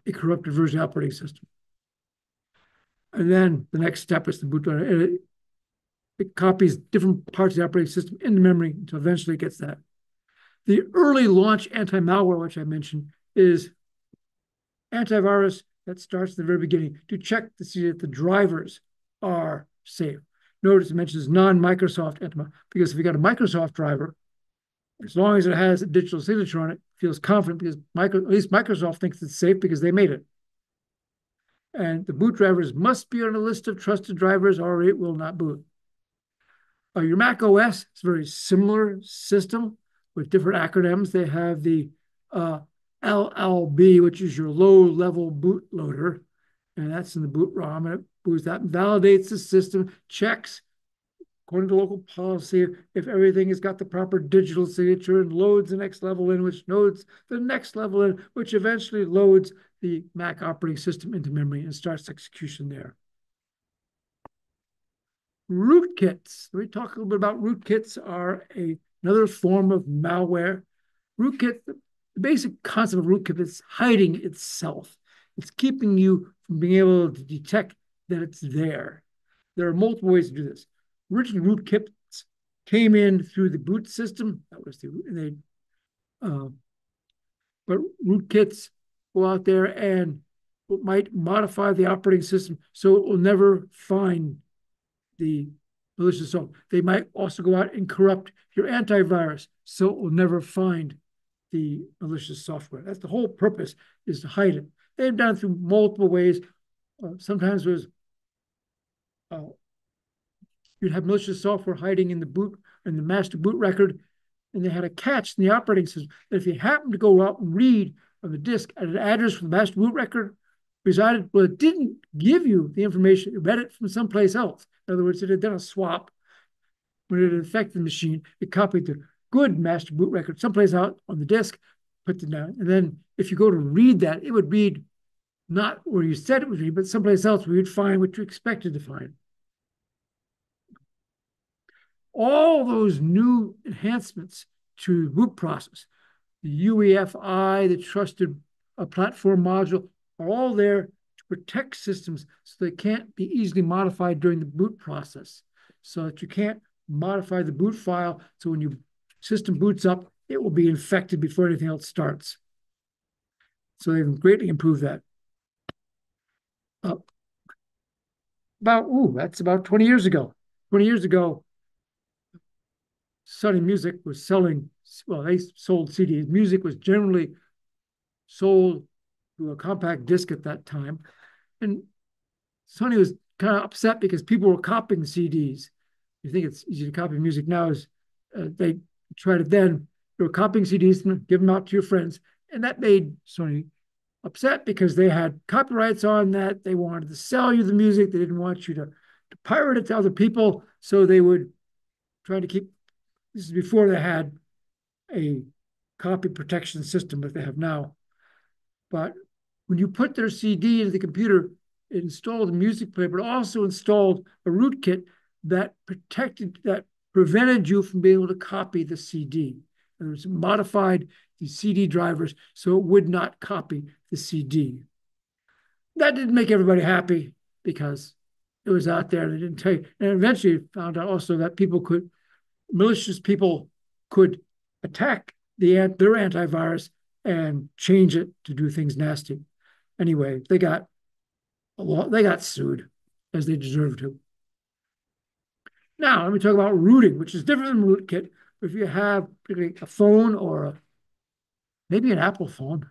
a corrupted version of the operating system. And then the next step is the boot loader. It copies different parts of the operating system into memory until eventually it gets that. The early launch anti-malware, which I mentioned, is antivirus that starts at the very beginning to check to see that the drivers are safe. Notice it mentions non-Microsoft antimalware, because if you got a Microsoft driver, as long as it has a digital signature on it, feels confident because at least Microsoft thinks it's safe because they made it. And the boot drivers must be on a list of trusted drivers or it will not boot. Your Mac OS is a very similar system with different acronyms. They have the LLB, which is your low-level bootloader, and that's in the boot ROM, and it boots that, validates the system, checks according to local policy if everything has got the proper digital signature, and loads the next level in, which loads the next level in, which eventually loads the Mac operating system into memory and starts execution there. Rootkits. Let me talk a little bit about rootkits. Are another form of malware. Rootkit, the basic concept of rootkit is hiding itself. It's keeping you from being able to detect that it's there. There are multiple ways to do this. Originally, rootkits came in through the boot system. That was but rootkits go out there and might modify the operating system so it will never find the malicious software. They might also go out and corrupt your antivirus so it will never find the malicious software. That's the whole purpose, is to hide it. They've done it through multiple ways. Sometimes it was uh, you'd have malicious software hiding in the boot in the master boot record, and they had a catch in the operating system that if you happen to go out and read on the disk at an address from the master boot record resided, well, it didn't give you the information. It read it from someplace else. In other words, it had done a swap. When it infected the machine, it copied the good master boot record someplace out on the disk, put it down, and then if you go to read that, it would read not where you said it would read, but someplace else where you'd find what you expected to find. All those new enhancements to the boot process, the UEFI, the trusted platform module, are all there to protect systems so they can't be easily modified during the boot process, so that you can't modify the boot file. So when your system boots up, it will be infected before anything else starts. So they've greatly improved that. Uh, that's about 20 years ago. 20 years ago, Sony Music was selling, well, they sold CDs. Music was generally sold through a compact disc at that time. And Sony was kind of upset because people were copying CDs. You think it's easy to copy music now, is they tried it then. They were copying CDs and give them out to your friends. And that made Sony upset because they had copyrights on that. They wanted to sell you the music. They didn't want you to pirate it to other people. So they would try to keep, this is before they had a copy protection system that they have now. But when you put their CD into the computer, it installed a music player, but also installed a rootkit that prevented you from being able to copy the CD. It was modified the CD drivers so it would not copy the CD. That didn't make everybody happy because it was out there. They didn't tell you. And eventually found out also that malicious people could attack their antivirus and change it to do things nasty. Anyway, they got sued as they deserved to. Now, let me talk about rooting, which is different than rootkit. If you have particularly a phone or maybe an Apple phone,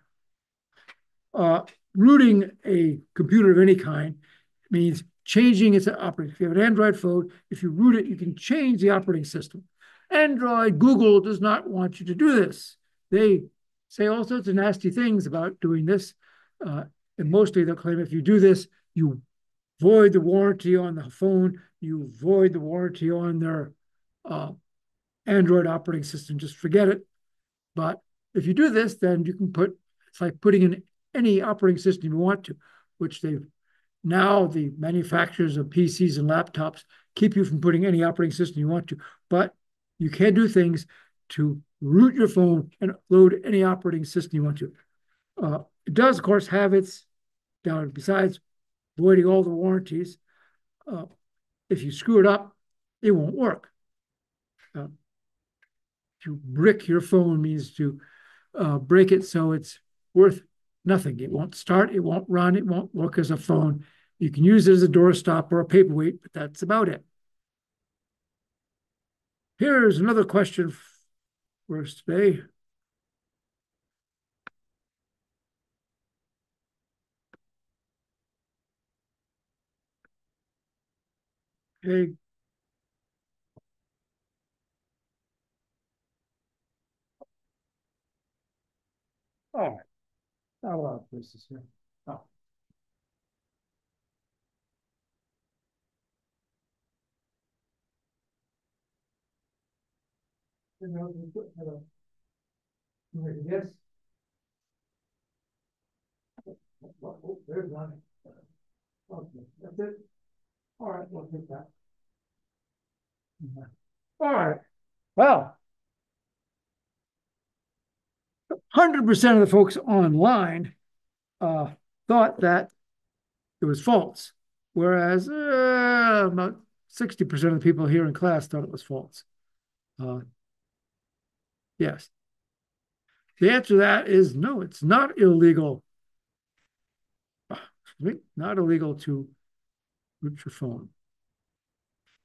uh, rooting a computer of any kind means changing its operating. If you have an Android phone, if you root it, you can change the operating system. Android, Google does not want you to do this. They say all sorts of nasty things about doing this. And mostly they'll claim if you do this, you void the warranty on the phone, you void the warranty on their Android operating system. Just forget it. But if you do this, then you can it's like putting in any operating system you want to, which now the manufacturers of PCs and laptops keep you from putting any operating system you want to, but you can do things to root your phone and load any operating system you want to. It does, of course, have its down. Besides voiding all the warranties, if you screw it up, it won't work. To brick your phone means to break it so it's worth nothing. It won't start, it won't run, it won't work as a phone. You can use it as a doorstop or a paperweight, but that's about it. Here's another question for us today. Okay. All right. Not a lot of places here. Oh. Yes. Oh, there's one. Okay, that's it. All right, we'll take that. All right. Well, 100% of the folks online thought that it was false, whereas about 60% of the people here in class thought it was false. Yes. The answer to that is no, it's not illegal. Not illegal to root your phone.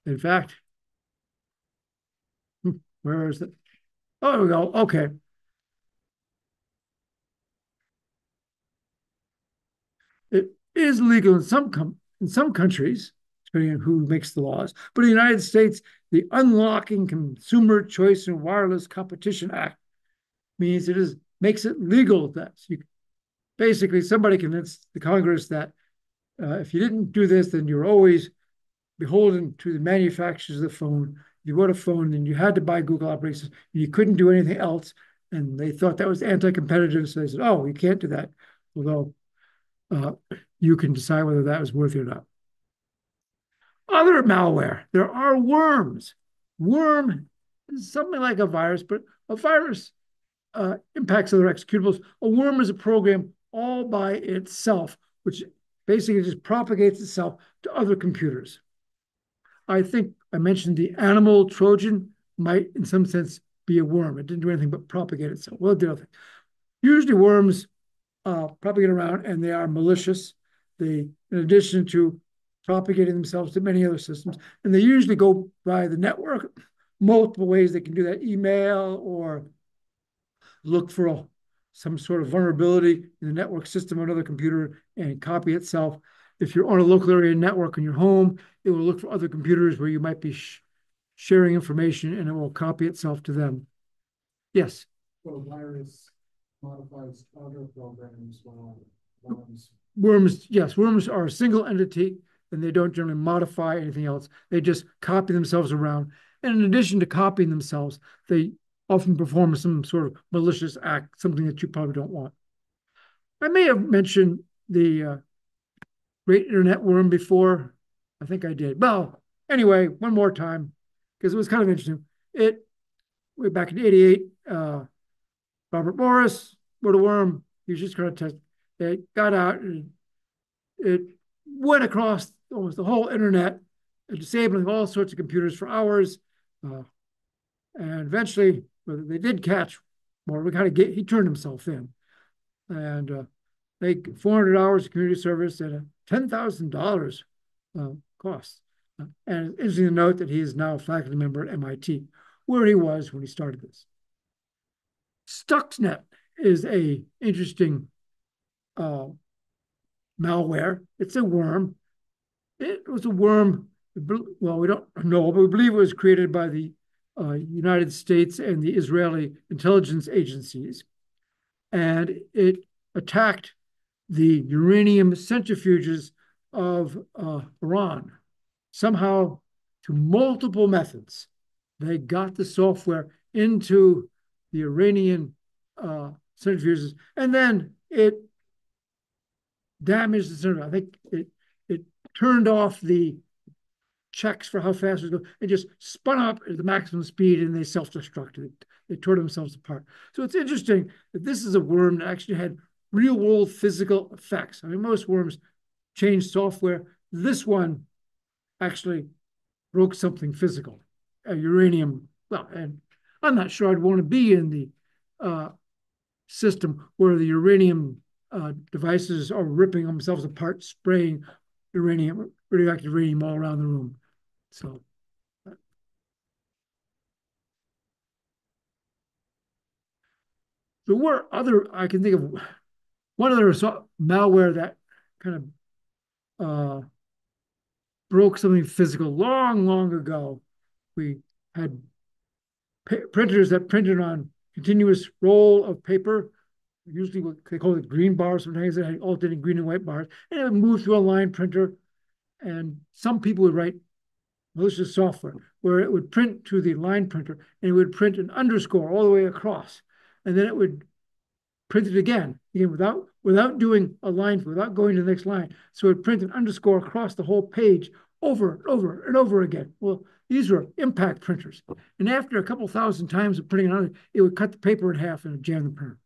In fact, where is it? Oh, there we go. Okay. is legal in some countries, depending on who makes the laws. But in the United States, the Unlocking Consumer Choice and Wireless Competition Act means it is makes it legal that you basically somebody convinced the Congress that if you didn't do this, then you're always beholden to the manufacturers of the phone. You bought a phone and you had to buy Google operating system. You couldn't do anything else. And they thought that was anti-competitive. So they said, oh, you can't do that. Although uh, you can decide whether that was worth it or not. Other malware, there are worms. Worm is something like a virus, but a virus impacts other executables. A worm is a program all by itself, which basically just propagates itself to other computers. I think I mentioned the animal Trojan might, in some sense, be a worm. It didn't do anything but propagate itself. Well, it did nothing. Usually, worms propagate around and they are malicious. They, in addition to propagating themselves to many other systems, and they usually go by the network. Multiple ways they can do that: email or look for some sort of vulnerability in the network system of another computer and copy itself. If you're on a local area network in your home, it will look for other computers where you might be sharing information and it will copy itself to them. Yes. So virus modifies other programs while worms. Worms, yes, worms are a single entity and they don't generally modify anything else. They just copy themselves around. And in addition to copying themselves, they often perform some sort of malicious act, something that you probably don't want. I may have mentioned the Great Internet Worm before. I think I did. Well, anyway, one more time, because it was kind of interesting. It way back in '88, Robert Morris wrote a worm. He was just going to test. It got out and it went across almost the whole internet, disabling all sorts of computers for hours. And eventually, they did catch more. We kind of he turned himself in, and they 400 hours of community service at a $10,000 cost. And it's interesting to note that he is now a faculty member at MIT, where he was when he started this. Stuxnet is a interesting malware. It's a worm. It was a worm. Well, we don't know, but we believe it was created by the United States and the Israeli intelligence agencies, and it attacked the uranium centrifuges of Iran. Somehow, through multiple methods, they got the software into the Iranian centrifuges, and then it damaged the centrifuge. I think it turned off the checks for how fast it was going and just spun up at the maximum speed and they self-destructed. They tore themselves apart. So it's interesting that this is a worm that actually had real world physical effects. I mean, most worms change software. This one actually broke something physical, uranium. Well, and I'm not sure I'd want to be in the system where the uranium devices are ripping themselves apart, spraying radioactive uranium all around the room. So there were other, I can think of one other malware that kind of broke something physical long, long ago. We had printers that printed on continuous roll of paper, usually what they call it green bars, sometimes they had alternating green and white bars, and it would move through a line printer. And some people would write malicious software where it would print to the line printer and it would print an underscore all the way across. And then it would print it again without doing a line, without going to the next line. So it would print an underscore across the whole page over and over and over again. Well, these were impact printers. And after a couple thousand times of printing it, it would cut the paper in half and jam the printer.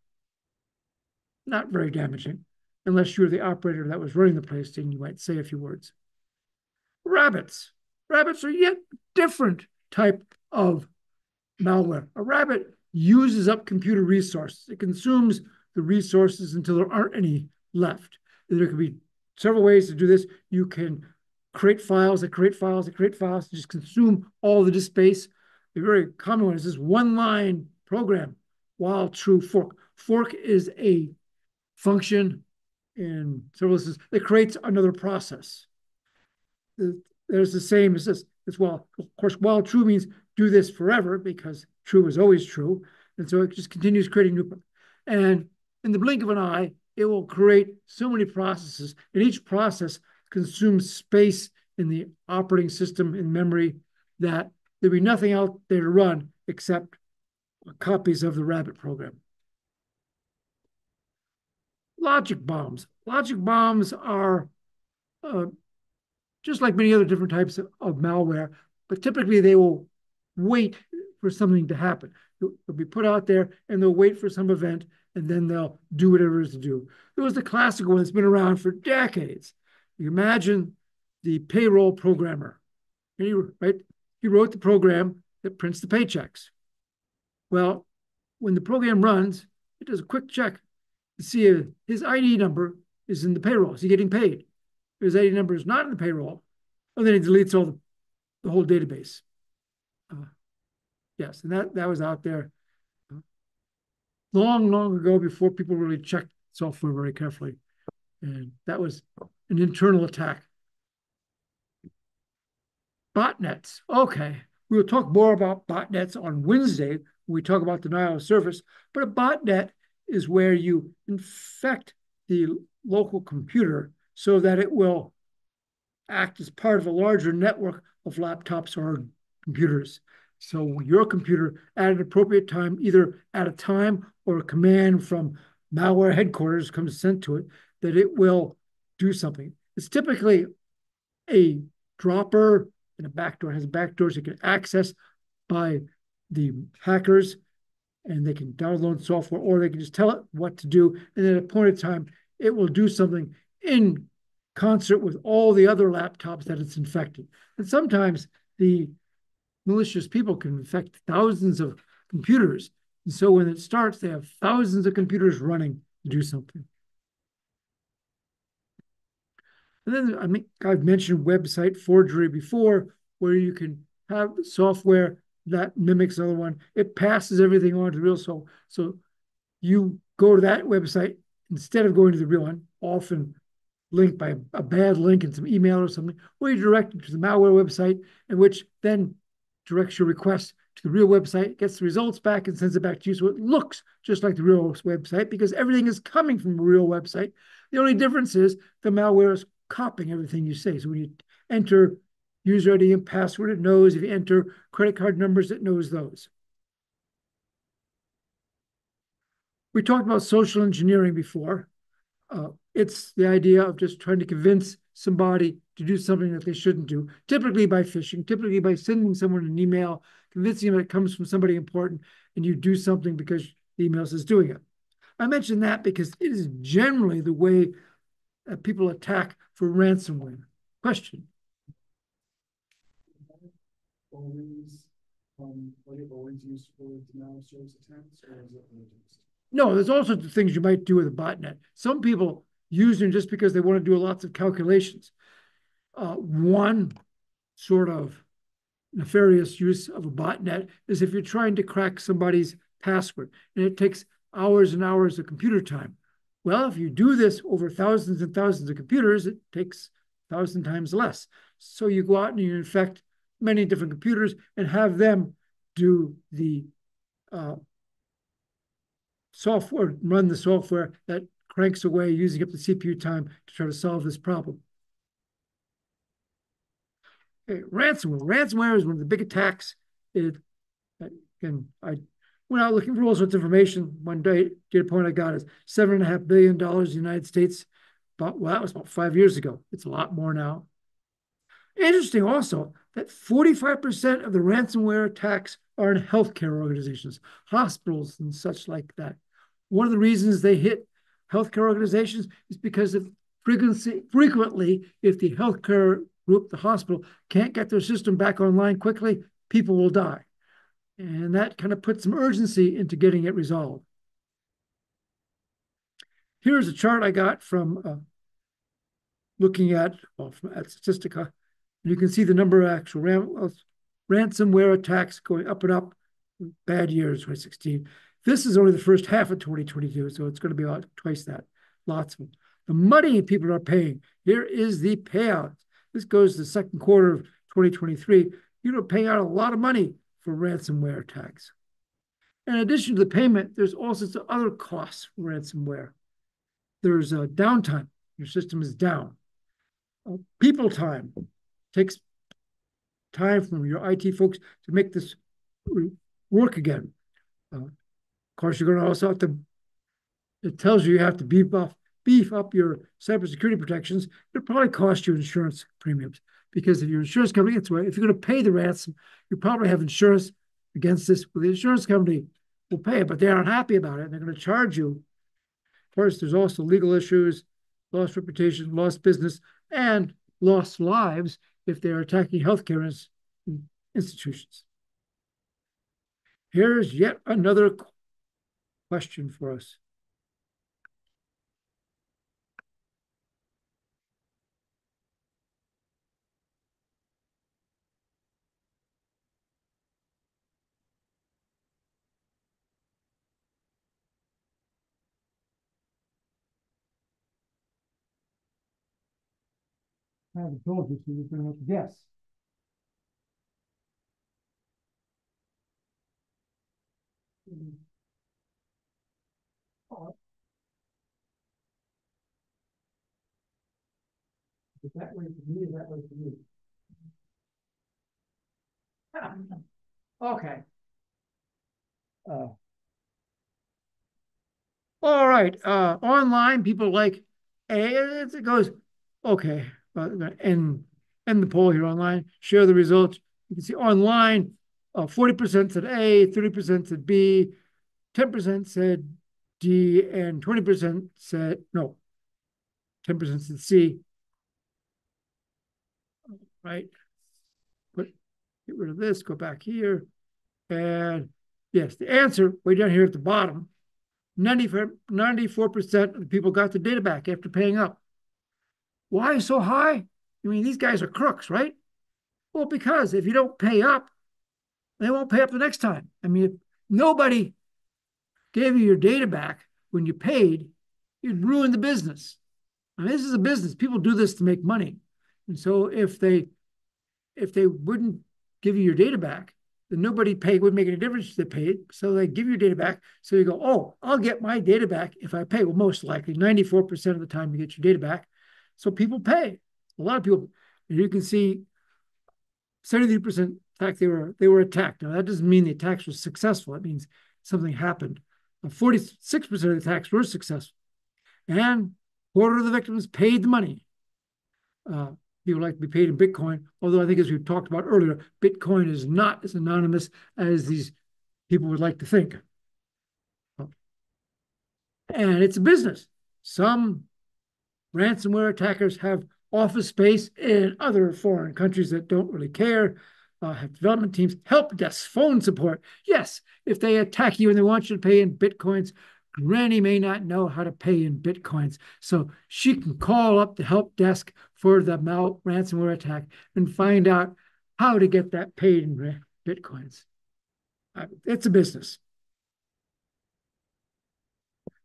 Not very damaging, unless you were the operator that was running the place and you might say a few words. Rabbits. Rabbits are yet different type of malware. A rabbit uses up computer resources. It consumes the resources until there aren't any left. There could be several ways to do this. You can create files that create files that create files to just consume all the disk space. A very common one is this one-line program, while true fork. Fork is a function in several instances, it creates another process. There's the same as this as well. Of course, while true means do this forever because true is always true. And so it just continues creating new. And in the blink of an eye, it will create so many processes, and each process consumes space in the operating system in memory that there'll be nothing out there to run except copies of the rabbit program. Logic bombs. Logic bombs are just like many other different types of malware, but typically they will wait for something to happen. They'll be put out there and they'll wait for some event and then they'll do whatever it is to do. It was the classic one that's been around for decades. You imagine the payroll programmer. And he wrote the program that prints the paychecks. Well, when the program runs, it does a quick check to see if his ID number is in the payroll. Is he getting paid? If his ID number is not in the payroll, and then he deletes the whole database. Yes, and that was out there long, long ago before people really checked software very carefully. And that was an internal attack. Botnets. Okay, we will talk more about botnets on Wednesday when we talk about denial of service. But a botnet is where you infect the local computer so that it will act as part of a larger network of laptops or computers. So your computer at an appropriate time, either at a time or a command from malware headquarters comes sent to it, that it will do something. It's typically a dropper and a backdoor. It has backdoors that can access by the hackers, and they can download software, or they can just tell it what to do. And at a point in time, it will do something in concert with all the other laptops that it's infected. And sometimes the malicious people can infect thousands of computers. And so when it starts, they have thousands of computers running to do something. And then I've mentioned website forgery before, where you can have software that mimics another one. It passes everything on to the real soul. So you go to that website instead of going to the real one, often linked by a bad link in some email or something, or you direct it to the malware website, in which then directs your request to the real website, gets the results back and sends it back to you. So it looks just like the real website because everything is coming from a real website. The only difference is the malware is copying everything you say. So when you enter user ID and password, it knows. If you enter credit card numbers, it knows those. We talked about social engineering before. It's the idea of just trying to convince somebody to do something that they shouldn't do, typically by phishing, typically by sending someone an email, convincing them it comes from somebody important, and you do something because the email says doing it. I mention that because it is generally the way people attack for ransomware. Question? Always, are they always used for denial of service attempts, or is it used? No, there's all sorts of things you might do with a botnet. Some people use them just because they want to do lots of calculations. One sort of nefarious use of a botnet is if you're trying to crack somebody's password and it takes hours and hours of computer time. Well, if you do this over thousands and thousands of computers, it takes 1,000 times less. So you go out and you infect many different computers and have them do the software, run the software that cranks away using up the CPU time to try to solve this problem. Okay, ransomware. Ransomware is one of the big attacks. I went out looking for all sorts of information. One data point I got is $7.5 billion in the United States. That was about 5 years ago. It's a lot more now. Interesting also that 45% of the ransomware attacks are in healthcare organizations, hospitals and such like that. One of the reasons they hit healthcare organizations is because of frequently, if the healthcare group, the hospital, can't get their system back online quickly, people will die. And that kind of puts some urgency into getting it resolved. Here's a chart I got from looking at Statistica. You can see the number of actual ransomware attacks going up and up. Bad years, 2016. This is only the first half of 2022, so it's going to be about twice that. Lots of them. the money people are paying. Here is the payout. This goes to the second quarter of 2023. People are paying out a lot of money for ransomware attacks. In addition to the payment, there's all sorts of other costs for ransomware. There's a downtime. Your system is down. People time. It takes time from your IT folks to make this work again. Of course, you're going to also have to, it tells you have to beef up your cybersecurity protections. It'll probably cost you insurance premiums because if your insurance company gets away, if you're going to pay the ransom, you probably have insurance against this. Well, the insurance company will pay it, but they aren't happy about it. And they're going to charge you. Of course, there's also legal issues, lost reputation, lost business, and lost lives if they're attacking healthcare institutions. Here's yet another question for us. I haven't told you, so you're going to have to guess. Is that way for me? Is that way for me? Okay. Uh, all right. Online, people like A. It goes, okay. End the poll here online. Share the results. You can see online, 40% said A, 30% said B, 10% said D, and 20% said no. 10% said C. Right. But get rid of this. Go back here. And yes, the answer way down here at the bottom, 94% of the people got the data back after paying up. Why so high? I mean, these guys are crooks, right? Well, because if you don't pay up, they won't pay up the next time. I mean, if nobody gave you your data back when you paid, you'd ruin the business. I mean, this is a business. People do this to make money. And so if they wouldn't give you your data back, then nobody paid, wouldn't make any difference if they paid. So they give your data back. So you go, oh, I'll get my data back if I pay. Well, most likely 94% of the time you get your data back. So people pay. A lot of people, you can see 73%, in fact, they were attacked. Now that doesn't mean the attacks were successful. It means something happened. 46% of the attacks were successful. And a quarter of the victims paid the money. People like to be paid in Bitcoin, although I think, as we talked about earlier, Bitcoin is not as anonymous as these people would like to think. And it's a business. Some ransomware attackers have office space in other foreign countries that don't really care, have development teams, help desk, phone support. Yes, if they attack you and they want you to pay in Bitcoins, Granny may not know how to pay in Bitcoins. So she can call up the help desk for the ransomware attack and find out how to get that paid in Bitcoins. It's a business.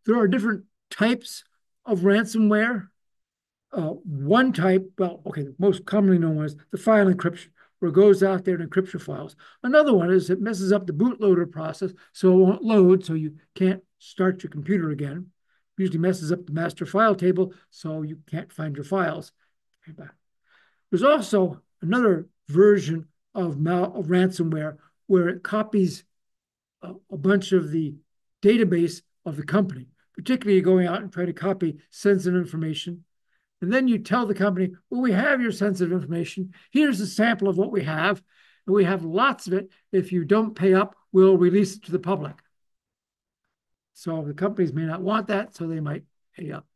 There are different types of ransomware. One type, well, okay, the most commonly known one is the file encryption, where it goes out there and encrypts your files. Another one is it messes up the bootloader process, so it won't load, so you can't start your computer again. Usually messes up the master file table, so you can't find your files. There's also another version of ransomware where it copies a bunch of the database of the company, particularly going out and trying to copy sensitive information. And then you tell the company, well, we have your sensitive information. Here's a sample of what we have. And we have lots of it. If you don't pay up, we'll release it to the public. So the companies may not want that, so they might pay up.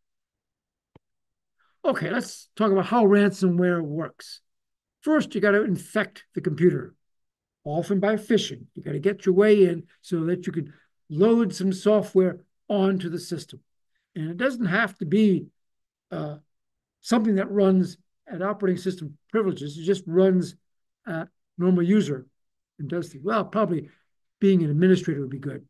Okay, let's talk about how ransomware works. First, you got to infect the computer, often by phishing. You got to get your way in so that you can load some software onto the system. And it doesn't have to be something that runs at operating system privileges. It just runs at normal user and does things. Well, probably being an administrator would be good.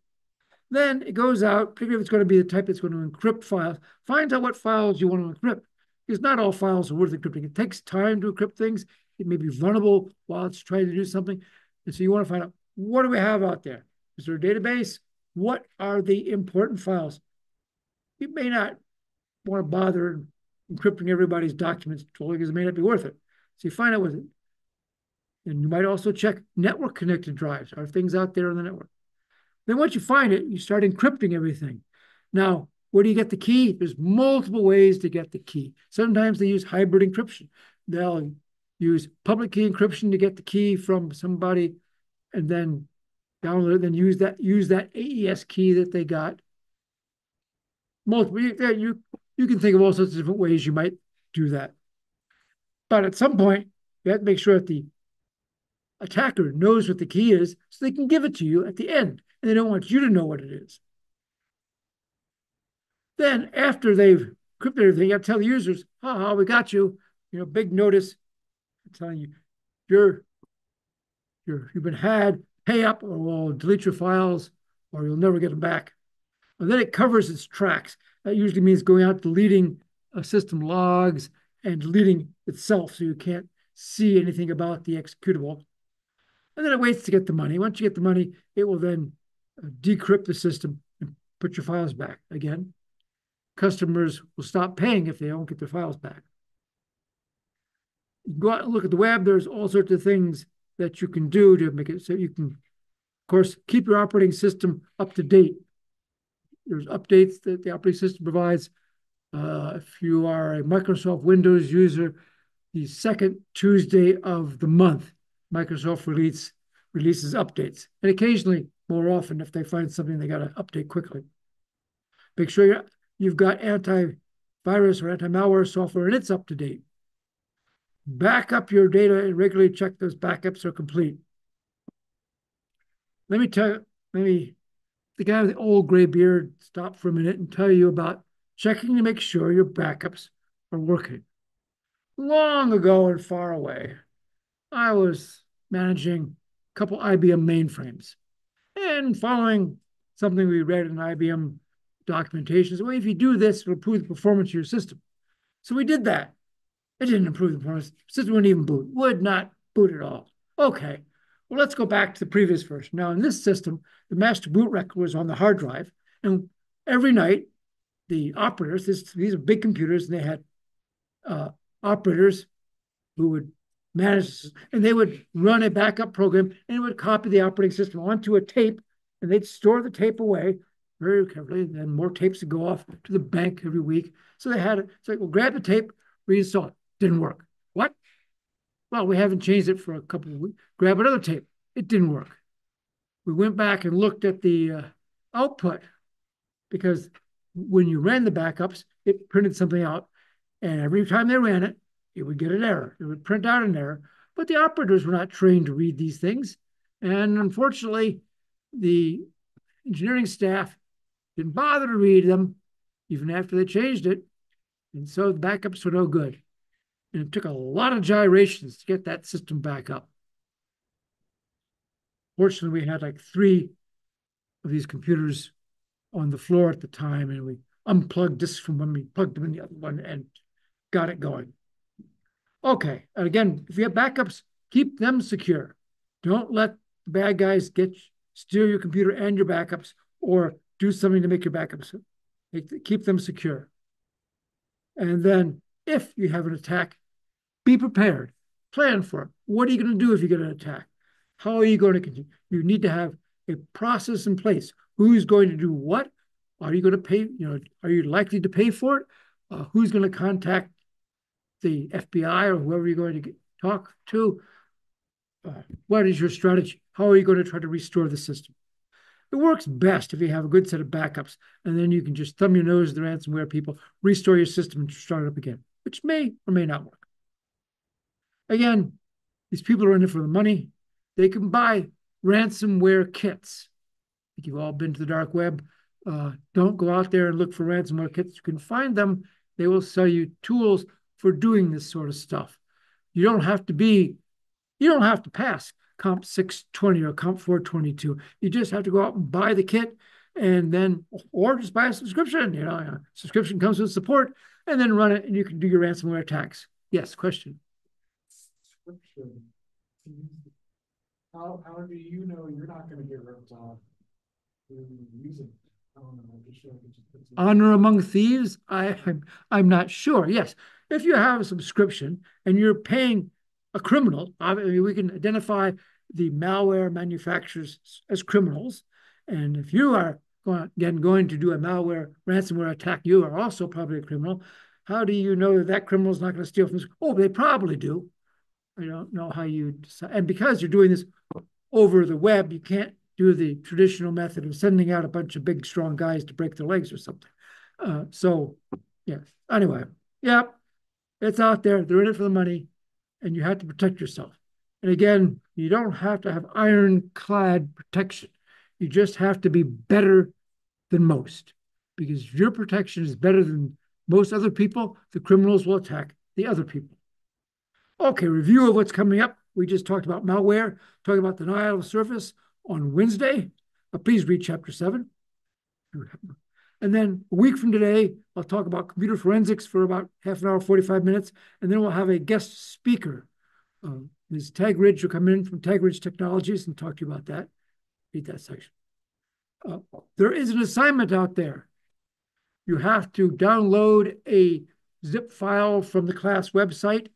Then it goes out, particularly if it's going to be the type that's going to encrypt files, finds out what files you want to encrypt. Because not all files are worth encrypting. It takes time to encrypt things. It may be vulnerable while it's trying to do something. And so you want to find out, what do we have out there? Is there a database? What are the important files? You may not want to bother encrypting everybody's documents because it may not be worth it. So you find out with it. And you might also check network connected drives. Are things out there on the network? Then once you find it, you start encrypting everything. Now, where do you get the key? There's multiple ways to get the key. Sometimes they use hybrid encryption. They'll use public key encryption to get the key from somebody and then download it, then use that AES key that they got. Multiple, you can think of all sorts of different ways you might do that. But at some point, you have to make sure that the attacker knows what the key is so they can give it to you at the end. And they don't want you to know what it is. Then after they've encrypted everything, you have to tell the users, haha, we got you. Big notice telling you you've been had, pay up or we'll delete your files or you'll never get them back. And then it covers its tracks. That usually means going out, deleting system logs and deleting itself so you can't see anything about the executable. And then it waits to get the money. Once you get the money, it will then decrypt the system and put your files back again. Customers will stop paying if they don't get their files back. You go out and look at the web. There's all sorts of things that you can do to make it so you can, of course, keep your operating system up to date. There's updates that the operating system provides. If you are a Microsoft Windows user, the second Tuesday of the month, Microsoft releases updates. And occasionally, more often, if they find something, they got to update quickly. Make sure you've got antivirus or anti-malware software and it's up to date. Back up your data and regularly check those backups are complete. Let me the guy with the old gray beard stop for a minute and tell you about checking to make sure your backups are working. Long ago and far away, I was managing a couple IBM mainframes and following something we read in IBM documentation. So, well, if you do this, it'll improve the performance of your system. So we did that. It didn't improve the performance. The system wouldn't even boot, would not boot at all. Okay, well, let's go back to the previous version. Now, in this system, the master boot record was on the hard drive. And every night, the operators, these are big computers, and they had operators who would manage, and they would run a backup program and it would copy the operating system onto a tape, and they'd store the tape away very carefully. And then more tapes would go off to the bank every week. So they had it. It's like, well, grab the tape, reinstall it. Didn't work. What? Well, we haven't changed it for a couple of weeks. Grab another tape. It didn't work. We went back and looked at the output because when you ran the backups, it printed something out. And every time they ran it, it would get an error. It would print out an error. But the operators were not trained to read these things. And unfortunately, the engineering staff didn't bother to read them even after they changed it. And so the backups were no good. And it took a lot of gyrations to get that system back up. Fortunately, we had like 3 of these computers on the floor at the time, and we unplugged disks from one, we plugged them in the other one, and got it going. Okay, and again, if you have backups, keep them secure. Don't let the bad guys steal your computer and your backups, or do something to make your backups. Keep them secure. And then, if you have an attack, be prepared. Plan for it. What are you going to do if you get an attack? How are you going to continue? You need to have a process in place. Who's going to do what? Are you going to pay? Are you likely to pay for it? Who's going to contact the FBI or whoever you're going to talk to? What is your strategy? How are you going to try to restore the system? It works best if you have a good set of backups, and then you can just thumb your nose at the ransomware people, restore your system, and start it up again, which may or may not work. Again, these people are in it for the money. They can buy ransomware kits. I think you've all been to the dark web. Don't go out there and look for ransomware kits. You can find them. They will sell you tools for doing this sort of stuff. You don't have to pass Comp 620 or Comp 422. You just have to go out and buy the kit and then, or just buy a subscription. A subscription comes with support, and then run it, and you can do your ransomware attacks. Yes, question. Subscription. How do you know you're not going to get ripped off using it? I don't know. I just feel like it just puts you. Honor among thieves? I'm not sure. Yes, if you have a subscription and you're paying a criminal, I mean, we can identify the malware manufacturers as criminals, and if you are going to do a malware ransomware attack, you are also probably a criminal. How do you know that that criminal is not going to steal from this? Oh, they probably do. I don't know how you decide. And because you're doing this over the web, you can't do the traditional method of sending out a bunch of big, strong guys to break their legs or something. So, yeah. Anyway, yeah, it's out there. They're in it for the money, and you have to protect yourself. And again, you don't have to have ironclad protection. You just have to be better than most. Because if your protection is better than most other people, the criminals will attack the other people. Okay, review of what's coming up. We just talked about malware, talking about denial of service on Wednesday. Please read chapter 7. And then a week from today, I'll talk about computer forensics for about half an hour, 45 minutes. And then we'll have a guest speaker. Ms. Tagridge will come in from Tagridge Technologies and talk to you about that. Read that section. There is an assignment out there. You have to download a zip file from the class website.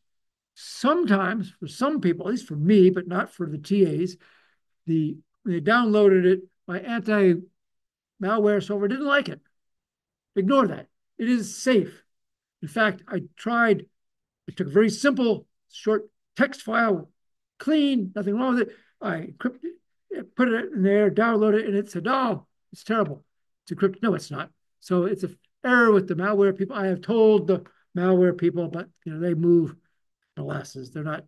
Sometimes, for some people, at least for me, but not for the TAs, they downloaded it. My anti-malware solver didn't like it. Ignore that. It is safe. In fact, I took a very simple, short text file, clean, nothing wrong with it. I encrypted it, put it in there, downloaded it, and it said, oh, it's terrible. It's encrypted. No, it's not. So it's an error with the malware people. I have told the malware people, but they move molasses. They're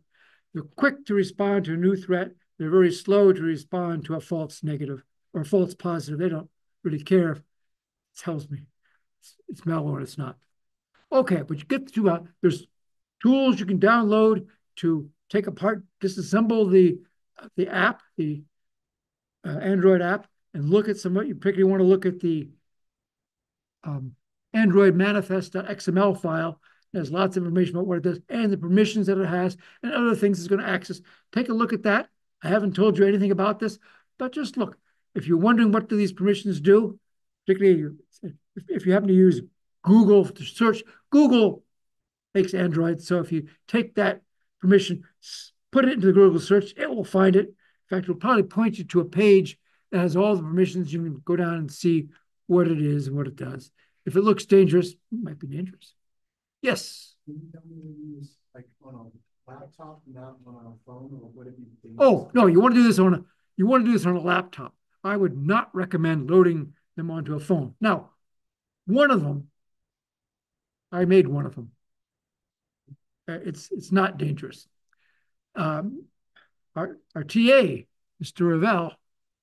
quick to respond to a new threat. They're very slow to respond to a false negative or false positive. They don't really care if it tells me it's malware and it's not. Okay, but you get to there's tools you can download to take apart, disassemble the app, the Android app, and look at some. You particularly want to look at the Android manifest.xml file. It has lots of information about what it does and the permissions that it has and other things it's going to access. Take a look at that. I haven't told you anything about this, but just look. If you're wondering what do these permissions do, particularly if you happen to use Google to search, Google makes Android. So if you take that permission, put it into the Google search, it will find it. In fact, it'll probably point you to a page that has all the permissions. You can go down and see what it is and what it does. If it looks dangerous, it might be dangerous. Yes. Can you tell me to use like on a laptop, not on a phone, or would it be dangerous? Oh no, you want to do this on a laptop. I would not recommend loading them onto a phone. Now, one of them, I made one of them. It's not dangerous. Our TA, Mr. Ravel,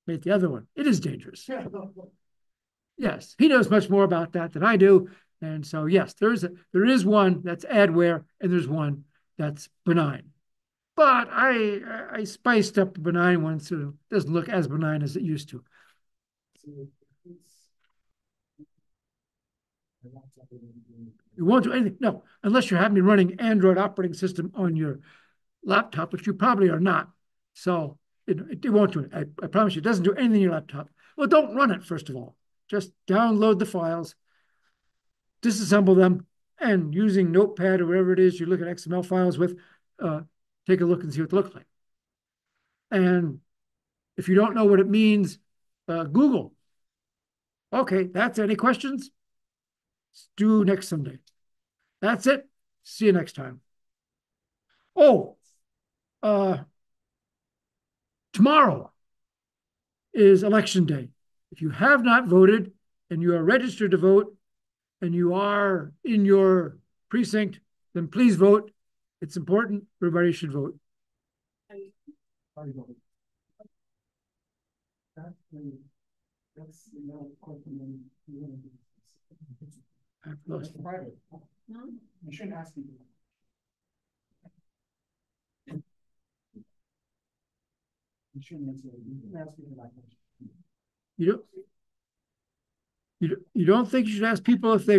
made the other one. It is dangerous. Yes, he knows much more about that than I do. And so, yes, there is one that's adware, and there's one that's benign. But I spiced up the benign one so it doesn't look as benign as it used to. You won't do anything. No, unless you're having me running Android operating system on your laptop, which you probably are not. So it won't do it. I promise you, it doesn't do anything in your laptop. Well, don't run it, first of all. Just download the files, disassemble them, and using Notepad or whatever it is you look at XML files with, take a look and see what they look like. And if you don't know what it means, Google. Okay, that's any questions? Let's do next Sunday. That's it. See you next time. Oh, tomorrow is election day. If you have not voted and you are registered to vote and you are in your precinct, then please vote. It's important. Everybody should vote. That's question. That's private. You shouldn't ask people. You shouldn't answer. You can ask people that question. You don't, You don't think you should ask people if they